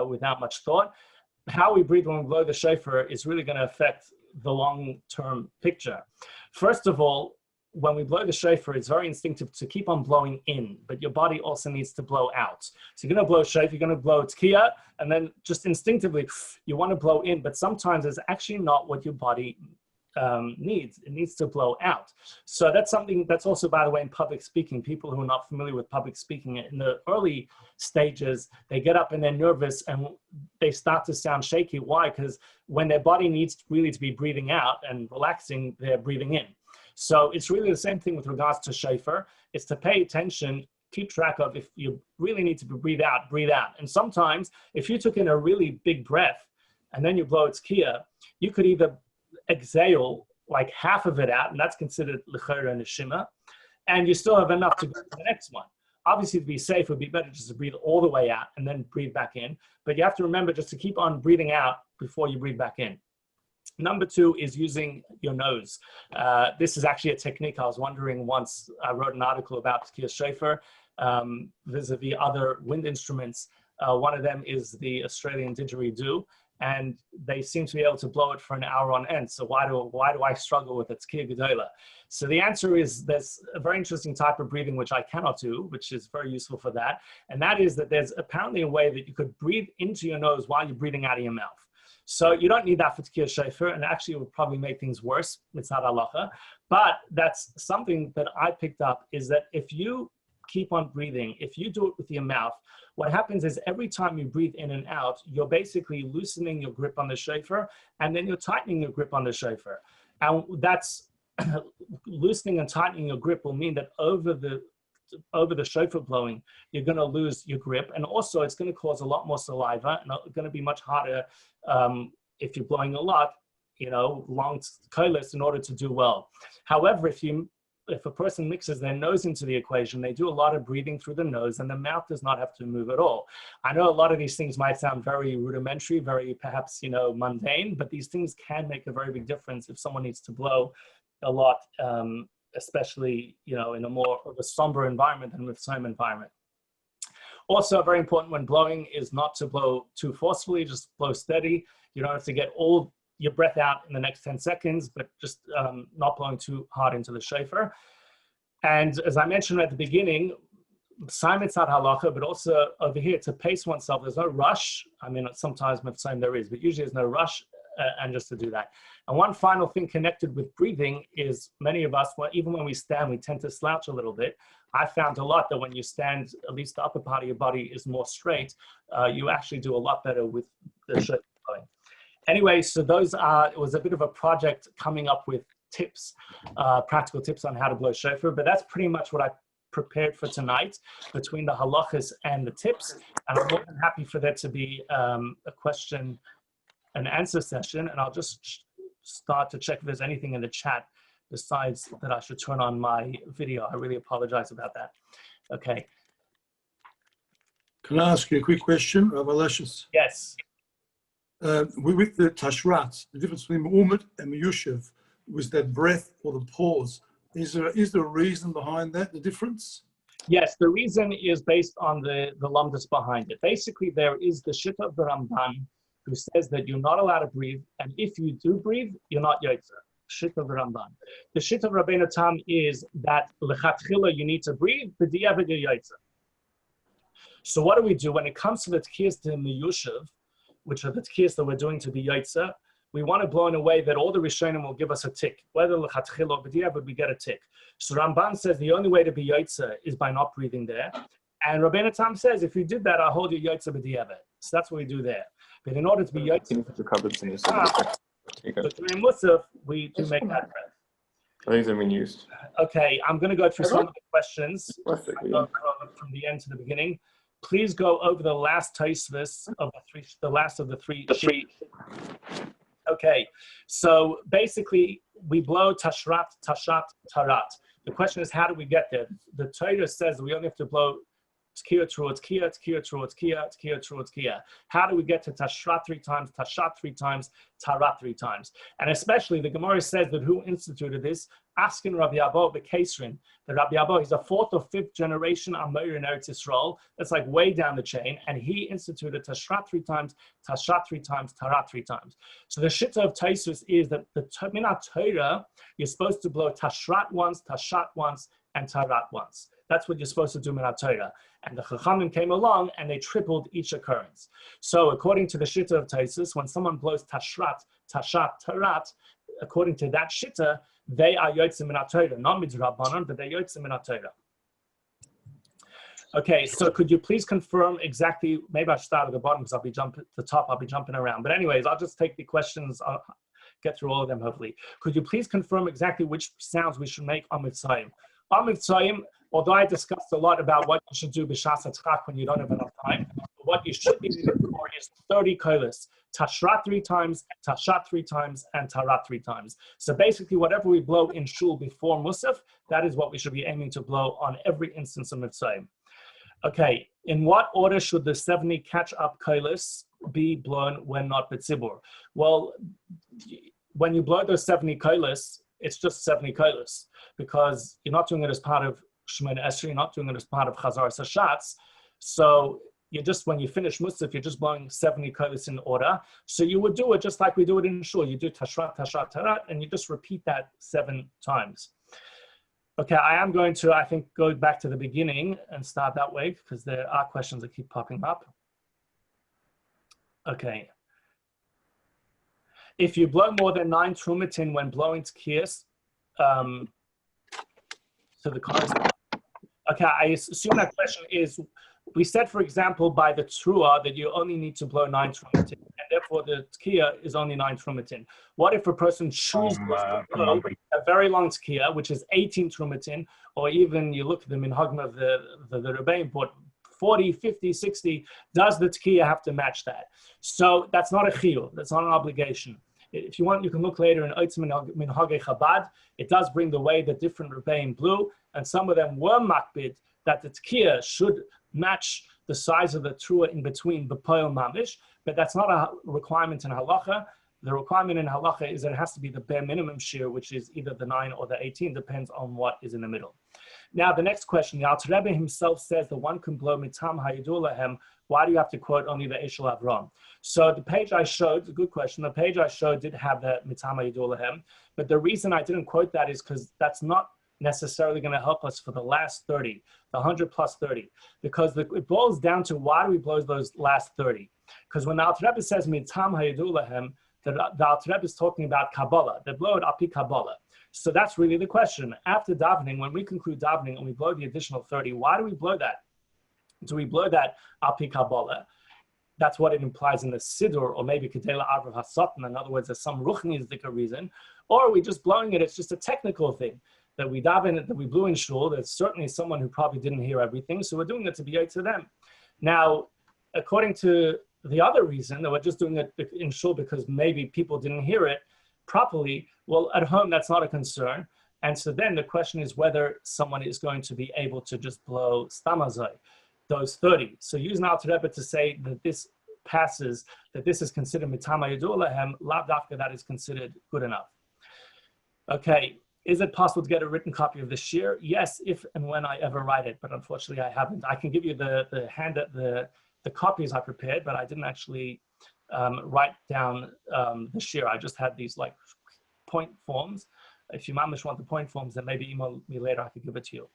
Speaker 2: without much thought. How we breathe when we blow the shofar is really going to affect the long-term picture. First of all, when we blow the shofar, it's very instinctive to keep on blowing in, but your body also needs to blow out. So you're going to blow shofar, you're going to blow tkiya, and then just instinctively, you want to blow in, but sometimes it's actually not what your body needs. It needs to blow out. So that's something that's also, by the way, in public speaking. People who are not familiar with public speaking, in the early stages, they get up and they're nervous and they start to sound shaky. Why? Because when their body needs really to be breathing out and relaxing, they're breathing in. So it's really the same thing with regards to shofar. It's to pay attention, keep track of if you really need to breathe out, breathe out. And sometimes if you took in a really big breath and then you blow its tkiya, you could either exhale like half of it out, and that's considered l'chera neshima, and you still have enough to go to the next one. Obviously, to be safe, it would be better just to breathe all the way out and then breathe back in. But you have to remember just to keep on breathing out before you breathe back in. Number two is using your nose. This is actually a technique. I was wondering once, I wrote an article about tkiya shofar vis-a-vis other wind instruments. One of them is the Australian didgeridoo, and they seem to be able to blow it for an hour on end. So why do I struggle with it? Tkiya gedola. So the answer is there's a very interesting type of breathing which I cannot do, which is very useful for that. And that is that there's apparently a way that you could breathe into your nose while you're breathing out of your mouth. So you don't need that for tkiya shofar, and actually it would probably make things worse. It's not halacha. But that's something that I picked up, is that if you keep on breathing, if you do it with your mouth, what happens is every time you breathe in and out, you're basically loosening your grip on the shofar, and then you're tightening your grip on the shofar. And that's loosening and tightening your grip will mean that over the shofar blowing, you're going to lose your grip. And also it's going to cause a lot more saliva, and it's going to be much harder if you're blowing a lot, long kolos in order to do well. However, if you if a person mixes their nose into the equation, they do a lot of breathing through the nose and the mouth does not have to move at all. I know a lot of these things might sound very rudimentary, very perhaps, mundane, but these things can make a very big difference if someone needs to blow a lot, especially, in a more of a somber environment than with some environment. Also, very important when blowing is not to blow too forcefully, just blow steady. You don't have to get all your breath out in the next 10 seconds, but just not blowing too hard into the shofar. And as I mentioned at the beginning, Simon's not halacha, but also over here to pace oneself. There's no rush. I mean, sometimes with Simon there is, but usually there's no rush, and just to do that. And one final thing connected with breathing is many of us, even when we stand, we tend to slouch a little bit. I found a lot that when you stand, at least the upper part of your body is more straight, you actually do a lot better with the shofar blowing. Anyway, so it was a bit of a project coming up with tips, practical tips on how to blow shofar, but that's pretty much what I prepared for tonight between the halachos and the tips. And I'm more than happy for there to be a question and answer session. And I'll just start to check if there's anything in the chat besides that I should turn on my video. I really apologize about that. Okay.
Speaker 5: Can I ask you a quick question, Rabbi Lesches?
Speaker 2: Yes.
Speaker 5: With the tashrat, the difference between Umut and Miyushev was that breath or the pause. Is there a reason behind that, the difference?
Speaker 2: Yes, the reason is based on the lumdus behind it. Basically, there is the Shitta of the Ramban who says that you're not allowed to breathe, and if you do breathe, you're not Yotzer. Shitta of the Ramban. The Shitta of Rabbeinu Tam is that lechatchila you need to breathe, b'diavad you're Yotzer. So what do we do when it comes to the tkiyas to Miyushev, which are the tkiyas that we're doing to be Yotzer? We want to blow in a way that all the Rishonim will give us a tick. Whether lechatchila or b'diavad, we get a tick. So Ramban says the only way to be Yotzer is by not breathing there. And Rabbeinu Tam says, if you did that, I'll hold you Yotzer b'diavad. So that's what we do there. But in order to be Yotzer, but during Musaf, we do make that breath.
Speaker 1: I think they've been used.
Speaker 2: Okay, I'm going to go through some of the questions from the end to the beginning. Please go over the last Tosfos of the last of the three. Okay, so basically we blow tashrat, tashat, tarat. The question is, how do we get there? The Torah says we only have to blow tkiya towards kiya, tkiya towards kiya, tkiya towards kiya. How do we get to tashrat 3 times, tashat 3 times, tarat 3 times? And especially the Gemara says that who instituted this? Asking Rabbi Abba Bekesrin. The Rabbi Abba, he's a 4th or 5th generation Amor in Eretz Yisrael. That's like way down the chain. And he instituted tashrat 3 times, tashat 3 times, tarat 3 times. So the shitta of Tosfos is that the Minat Torah, you're supposed to blow tashrat once, tashat once, and tarat once. That's what you're supposed to do Minat Torah. And the Chachamim came along and they tripled each occurrence. So according to the shitta of Tosfos, when someone blows tashrat, tashat, tarat, according to that shitta, they are yotzim Minat Torah, not midrabanan, but they're yotzim Minat Torah. Okay, so could you please confirm exactly, maybe I should start at the bottom because I'll be jumping around. But anyways, I'll just take the questions, I'll get through all of them hopefully. Could you please confirm exactly which sounds we should make on Mitzrayim? On Mitzrayim, although I discussed a lot about what you should do b'shas hatzchak when you don't have enough time, what you should be doing for is 30 kolos. Tashrat 3 times, tashat 3 times, and tarat 3 times. So basically, whatever we blow in shul before Musaf, that is what we should be aiming to blow on every instance of Mitzrayim. Okay, in what order should the 70 catch-up kolos be blown when not b'tzibur? Well, when you blow those 70 kolos, it's just 70 kolos because you're not doing it as part of Shemoneh Esrei, you're not doing it as part of Chazar Sashatz. So you're just, when you finish Musaf, you're just blowing 70 kolos in order. So you would do it just like we do it in shul. You do tashrat, tashat, tarat, and you just repeat that 7 times. Okay, I am going to, I think, go back to the beginning and start that way because there are questions that keep popping up. Okay. If you blow more than 9 trumatin when blowing tkiyas, so the concept. Okay, I assume that question is, we said, for example, by the trua that you only need to blow 9 trumatin, and therefore the tkiya is only 9 trumatin. What if a person chooses to blow a very long tkiya, which is 18 trumatin, or even you look at the minhagim of the Rabbi import, 40, 50, 60, does the tkiya have to match that? So that's not a chiyuv, that's not an obligation. If you want, you can look later in Oitz Minhagei Chabad. It does bring the way that different Rebbeim blew, and some of them were makbid that the Tkiya should match the size of the Trua in between B'poil Mamish, but that's not a requirement in Halacha. The requirement in Halacha is that it has to be the bare minimum shear, which is either the 9 or the 18, depends on what is in the middle. Now, the next question, the Alter Rebbe himself says that one can blow mitam hayidul lahem. Why do you have to quote only the Eshel Avram? So the page I showed, a good question, the page I showed did have the mitam hayidul lahem, but the reason I didn't quote that is because that's not necessarily going to help us for the last 30, the 100 plus 30, because it boils down to why do we blow those last 30? Because when the Alter Rebbe says mitam hayidul lahem, the Alter Rebbe is talking about Kabbalah. They blow it api Kabbalah. So that's really the question. After davening, when we conclude davening and we blow the additional 30, why do we blow that? Do we blow that api Kabbalah? That's what it implies in the Siddur, or maybe Kedela Arvav HaSatan. In other words, there's some ruchnistic reason. Or are we just blowing it? It's just a technical thing that we daven, that we blew in shul. There's certainly someone who probably didn't hear everything, so we're doing it to be out to them. Now, according to the other reason that we're just doing it in shul because maybe people didn't hear it properly, well, at home, that's not a concern. And so then the question is whether someone is going to be able to just blow stamazai, those 30. So using Alter Rebbe to say that this passes, that this is considered mitama yidul lahem, lav dafka, that is considered good enough. Okay, is it possible to get a written copy of the shir? Yes, if and when I ever write it, but unfortunately I haven't. I can give you the copies I prepared, but I didn't actually write down the shir. I just had these like point forms. If you mamish want the point forms, then maybe email me later, I could give it to you.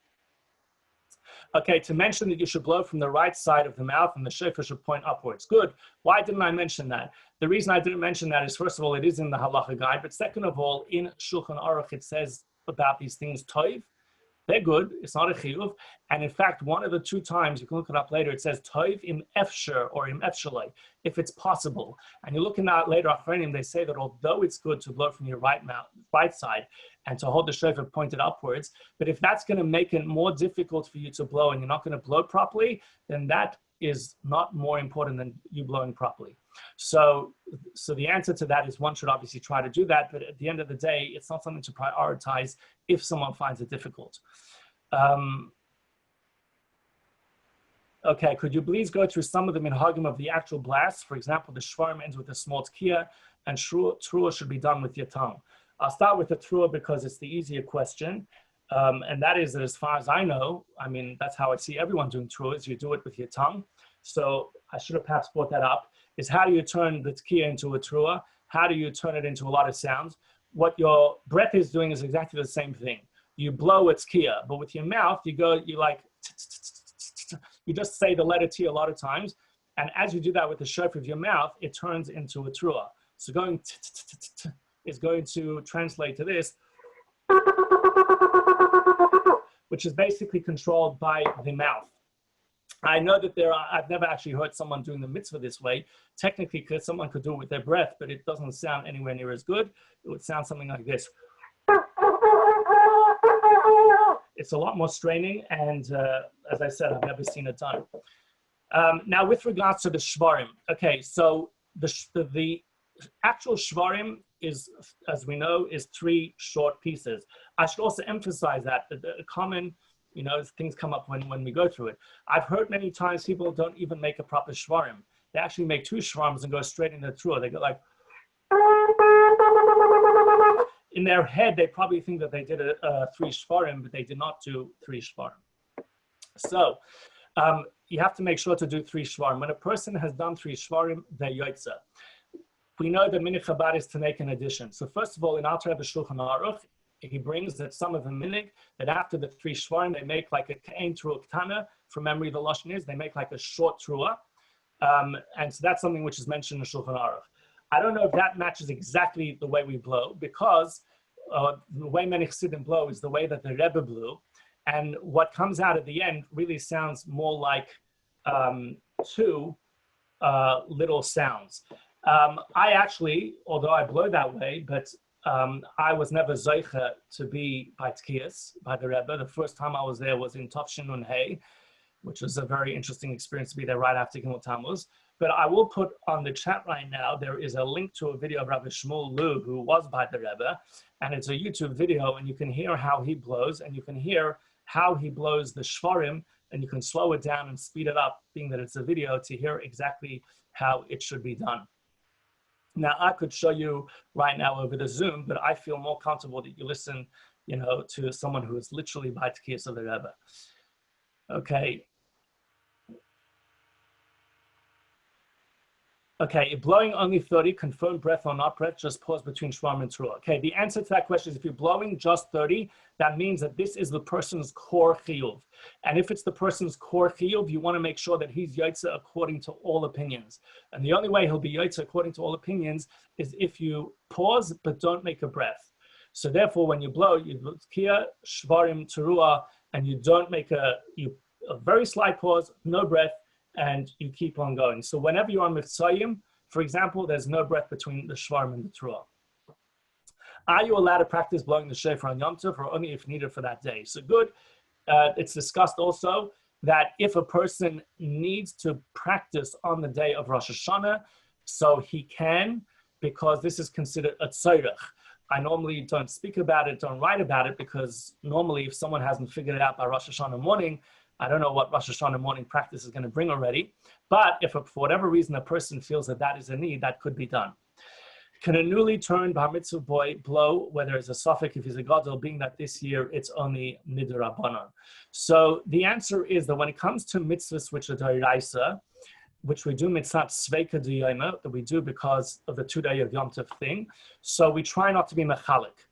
Speaker 2: Okay, to mention that you should blow from the right side of the mouth and the shofar should point upwards. Good. Why didn't I mention that? The reason I didn't mention that is, first of all, it is in the halacha guide, but second of all, in Shulchan Aruch, it says about these things, toiv. They're good. It's not a chiyuv. And in fact, one of the two times, you can look it up later, it says toiv im efsher or im efshalei, if it's possible. And you look in that later, they say that although it's good to blow from your right side and to hold the shofar pointed upwards, but if that's going to make it more difficult for you to blow and you're not going to blow properly, then that is not more important than you blowing properly. So the answer to that is one should obviously try to do that, but at the end of the day, it's not something to prioritize if someone finds it difficult. Okay, could you please go through some of the minhagim of the actual blast? For example, the shvarim ends with a small tkiya, and trua should be done with your tongue. I'll start with the trua because it's the easier question. And that is that as far as I know, I mean, that's how I see everyone doing trua, is you do it with your tongue. So I should have perhaps brought that up, is how do you turn the tkiya into a trua? How do you turn it into a lot of sounds? What your breath is doing is exactly the same thing. You blow a tkiya, but with your mouth, you just say the letter T a lot of times. And as you do that with the shofar of your mouth, it turns into a trua. So going is going to translate to this, which is basically controlled by the mouth. I know that I've never actually heard someone doing the mitzvah this way. Technically, someone could do it with their breath, but it doesn't sound anywhere near as good. It would sound something like this. It's a lot more straining, and as I said, I've never seen it done. Now, with regards to the shvarim, okay, so the actual shvarim is, as we know, is 3 short pieces. I should also emphasize that the common, things come up when we go through it. I've heard many times people don't even make a proper shvarim. They actually make 2 shvarims and go straight into the trua. They go like, in their head, they probably think that they did 3 shvarim, but they did not do 3 shvarim. So you have to make sure to do 3 shvarim. When a person has done 3 shvarim, they're yotza. We know that minig Chabad is to make an addition. So first of all, in Alter Rebbe Shulchan Aruch, he brings that some of the minig, that after the 3 shvarim, they make like a kein trua ktana. From memory, the lashon is they make like a short trua. And so that's something which is mentioned in Shulchan Aruch. I don't know if that matches exactly the way we blow, because the way many Chassidim blow is the way that the Rebbe blew. And what comes out at the end really sounds more like 2 little sounds. I actually, although I blow that way, but I was never zeicha to be by tkiyas, by the Rebbe. The first time I was there was in Tafshin Nun Hey, which was a very interesting experience to be there right after Gimel Tammuz. but I will put on the chat right now, there is a link to a video of Rabbi Shmuel Lu, who was by the Rebbe, and it's a YouTube video, and you can hear how he blows, and you can hear how he blows the shvarim, and you can slow it down and speed it up, being that it's a video, to hear exactly how it should be done. Now, I could show you right now over the Zoom, but I feel more comfortable that you listen, you know, to someone who is literally by Tekiyas of the Rebbe. Okay. Okay, if blowing only 30, confirmed breath or not breath, just pause between shvarim and teruah. Okay, the answer to that question is if you're blowing just 30, that means that this is the person's core chiyuv. And if it's the person's core chiyuv, you want to make sure that he's yotze according to all opinions. And the only way he'll be yotze according to all opinions is if you pause but don't make a breath. So therefore, when you blow, you blow tekiah, shvarim, teruah, and you don't make a very slight pause, no breath, and you keep on going. So whenever you're on Mitzayim, for example, there's no breath between the shvarim and the teruah. Are you allowed to practice blowing the shofar on Yom Tov, or only if needed for that day? So good. It's discussed also that if a person needs to practice on the day of Rosh Hashanah, so he can, because this is considered a tzorech. I normally don't speak about it, don't write about it, because normally if someone hasn't figured it out by Rosh Hashanah morning, I don't know what Rosh Hashanah morning practice is going to bring already. But if for whatever reason a person feels that that is a need, that could be done. Can a newly turned bar mitzvah boy blow, whether it's a suffix, if he's a gadol, being that this year it's only midrabanan? So the answer is that when it comes to mitzvahs which are d'oraisa, which we do mitzvah sveika d'yoma, that we do because of the 2 day of Yom Tov thing, so we try not to be mechalik.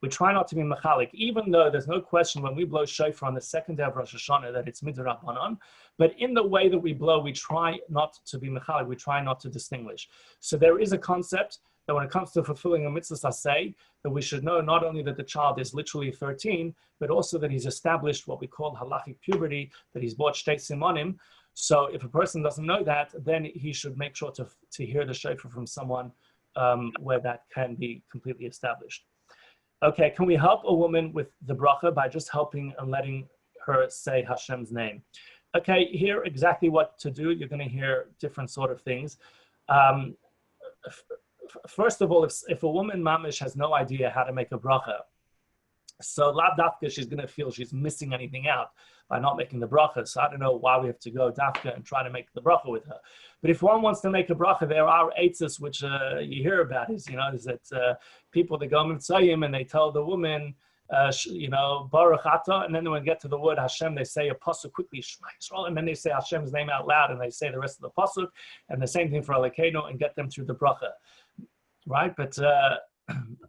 Speaker 2: We try not to be mechalik, even though there's no question when we blow shofar on the second day of Rosh Hashanah that it's midrabanan. But in the way that we blow, we try not to be mechalik. We try not to distinguish. So there is a concept that when it comes to fulfilling a mitzvah saseh, that we should know not only that the child is literally 13, but also that he's established what we call halachic puberty, that he's bought shtei simonim. So if a person doesn't know that, then he should make sure to hear the shofar from someone where that can be completely established. Okay, can we help a woman with the bracha by just helping and letting her say Hashem's name? Okay, here exactly what to do. You're going to hear different sort of things. First of all, if a woman mamish has no idea how to make a bracha, so lav dafka, she's going to feel she's missing anything out by not making the bracha. So I don't know why we have to go dafka and try to make the bracha with her. But if one wants to make a bracha, there are eitzes which you hear about. Is that people that go mitzayim and they tell the woman, Baruch Atah, and then when they get to the word Hashem, they say a pasuk quickly, Shema Yisrael, and then they say Hashem's name out loud, and they say the rest of the pasuk, and the same thing for Elokeinu, and get them through the bracha, right? But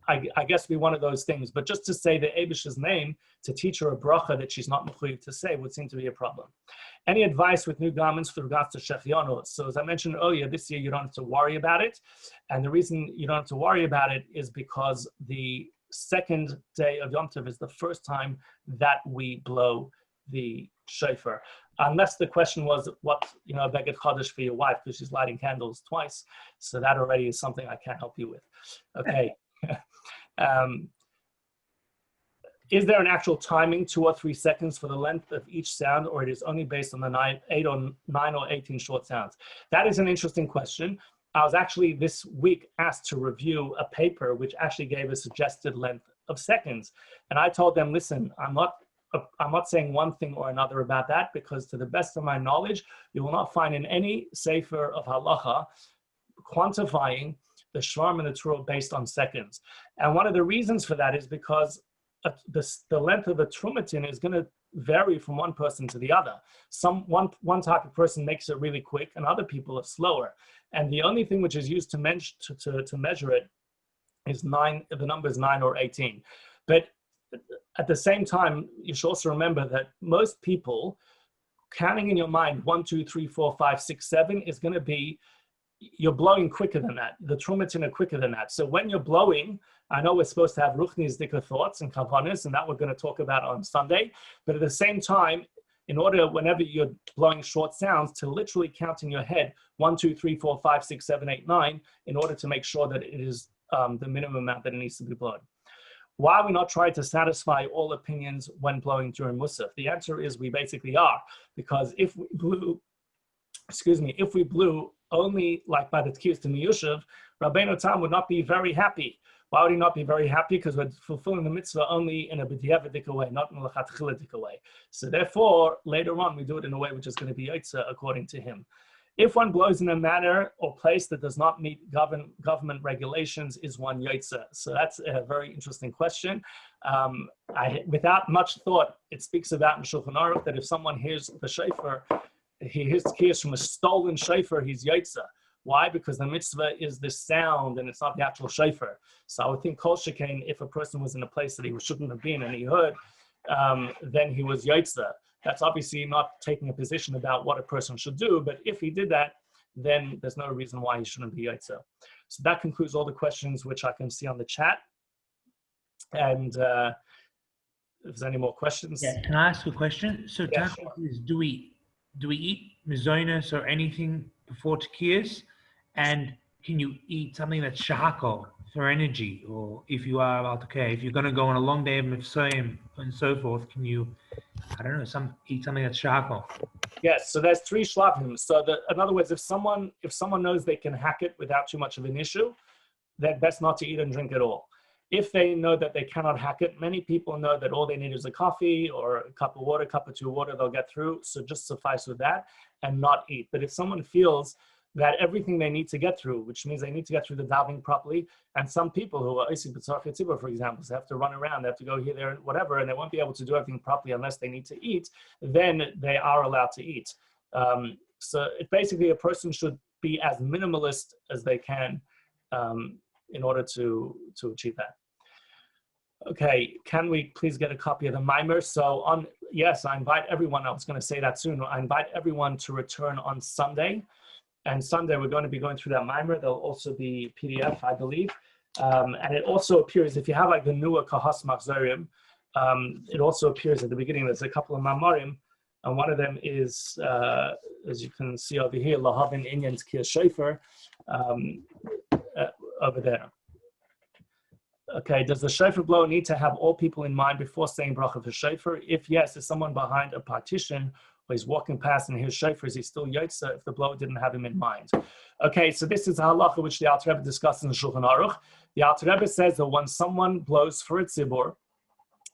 Speaker 2: I guess be one of those things. But just to say the Eibish's name, to teach her a bracha that she's not mechuyev to say, would seem to be a problem. Any advice with new garments with regards to shechionu? So as I mentioned earlier, this year you don't have to worry about it. And the reason you don't have to worry about it is because the second day of Yom Tov is the first time that we blow the shofar. Unless the question was what, beged chodesh for your wife, because she's lighting candles twice. So that already is something I can't help you with. Okay. Is there an actual timing, 2 or 3 seconds for the length of each sound, or it is only based on the 9 or 18 short sounds? That is an interesting question. I was actually this week asked to review a paper which actually gave a suggested length of seconds. And I told them, listen, I'm not saying one thing or another about that, because to the best of my knowledge, you will not find in any sefer of halacha quantifying the shvarim and the teruah based on seconds. And one of the reasons for that is because the length of the trumatin is going to vary from one person to the other. One type of person makes it really quick, and other people are slower. And the only thing which is used to measure it is 9. The number is 9 or 18. But at the same time, you should also remember that most people, counting in your mind 1, 2, 3, 4, 5, 6, 7 is going to be, you're blowing quicker than that. The trumatin are quicker than that. So when you're blowing, I know we're supposed to have ruchnis dika thoughts and kavanas, and that we're going to talk about on Sunday. But at the same time, in order, whenever you're blowing short sounds, to literally count in your head 1, 2, 3, 4, 5, 6, 7, 8, 9, in order to make sure that it is the minimum amount that it needs to be blown. Why are we not trying to satisfy all opinions when blowing during Musaf? The answer is we basically are, because if we blew only like by the Tkiyas to Miyushav, Rabbeinu Tam would not be very happy. Why would he not be very happy? Because we're fulfilling the mitzvah only in a b'di'evadik way, not in a l'chatchiladik way. So therefore, later on, we do it in a way which is going to be yotza according to him. If one blows in a manner or place that does not meet government regulations, is one yotza? So that's a very interesting question. Without much thought, it speaks about in Shulchan Aruch that if someone hears the shofar, he hears tkiyas from a stolen shofar, he's yotza. Why? Because the mitzvah is the sound and it's not the actual shofar. So I would think kol shekain, if a person was in a place that he shouldn't have been and he heard, then he was yotza. That's obviously not taking a position about what a person should do, but if he did that, then there's no reason why he shouldn't be yotza. So that concludes all the questions which I can see on the chat. And if there's any more questions.
Speaker 6: Yeah, can I ask a question? So
Speaker 2: Yeah,
Speaker 6: is do we eat mizonos or anything before tekiyas? And can you eat something that's shahako for energy? Or if you are if you're going to go on a long day of mitzvahim and so forth, can you, I don't know, eat something that's shahako?
Speaker 2: Yes, so there's 3 shlavim. So in other words, if someone knows they can hack it without too much of an issue, then best not to eat and drink at all. If they know that they cannot hack it, many people know that all they need is a coffee or a cup of water, cup or 2 water, they'll get through. So just suffice with that and not eat. But if someone feels that everything they need to get through, which means they need to get through the davening properly, and some people who are Isi B'tzarf Yitzibah, for example, they have to run around, they have to go here, there, whatever, and they won't be able to do everything properly unless they need to eat, then they are allowed to eat. So basically a person should be as minimalist as they can in order to achieve that. Okay, can we please get a copy of the mimer? So yes, I invite everyone, I was going to say that soon, I invite everyone to return on Sunday. And Sunday we're going to be going through that mimer. There'll also be PDF, I believe. And it also appears, if you have like the newer Kahas Machzorim, it also appears at the beginning, there's a couple of Mamarim, and one of them is, as you can see over here, Lahavin Inyan Tkiyas Shofar, over there. Okay, does the shofar blow need to have all people in mind before saying bracha for shofar? If yes, is someone behind a partition or he's walking past and hears shofar, is he still yotza if the blower didn't have him in mind? Okay, so this is a halacha which the Alter Rebbe discussed in the Shulchan Aruch. The Alter Rebbe says that when someone blows for a tzibur,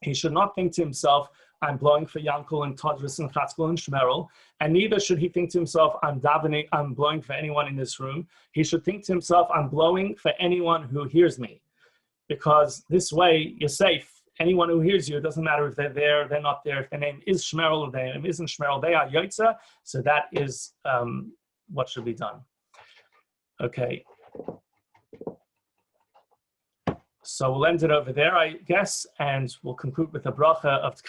Speaker 2: he should not think to himself, I'm blowing for Yankel and Todris and Chatzkel and Shmerel, and neither should he think to himself, I'm blowing for anyone in this room. He should think to himself, I'm blowing for anyone who hears me. Because this way you're safe. Anyone who hears you, it doesn't matter if they're there, they're not there. If their name is Shmerel or their name isn't Shmerel, they are Yotza. So that is what should be done. Okay. So we'll end it over there, I guess, and we'll conclude with the bracha of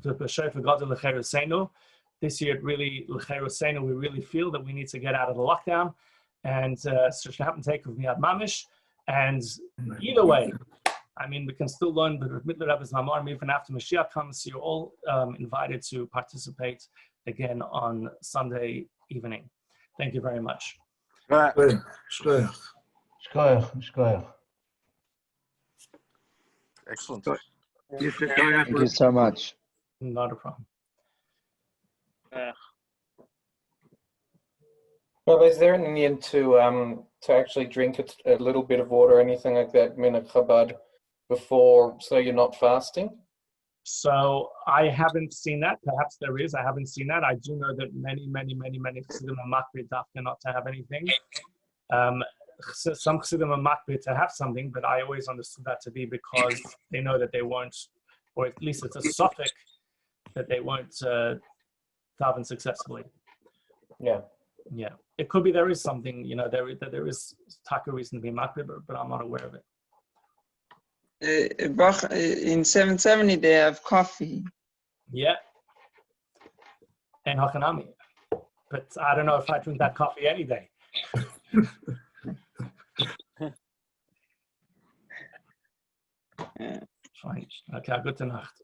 Speaker 2: the Beshofar Gadol L'Cheirosenu. This year, really, L'Cheirosenu, we really feel that we need to get out of the lockdown, and so Shnappen take of Miyad Mamish. And either way, I mean, we can still learn the Middle Rebbe's Mamar even after Mashiach comes. So you're all invited to participate again on Sunday evening. Thank you very much.
Speaker 5: Shkoyach.
Speaker 1: Excellent.
Speaker 7: Thank you so much.
Speaker 2: Not a problem.
Speaker 8: Rabbi, is there an need to actually drink a little bit of water or anything like that, minhag Chabad, before, so you're not fasting?
Speaker 2: So I haven't seen that. Perhaps there is. I haven't seen that. I do know that many Chassidim are makbid dafka not to have anything. Some Chassidim are makbid to have something, but I always understood that to be because they know that they won't, or at least it's a suffix that they won't daven successfully.
Speaker 8: Yeah.
Speaker 2: Yeah, it could be there is something, you know, there is taka reason to be makbid, but I'm not aware of it.
Speaker 9: In 770 they have coffee.
Speaker 2: Yeah, and Hakanami, but I don't know if I drink that coffee any day. Fine. Okay, gute Nacht.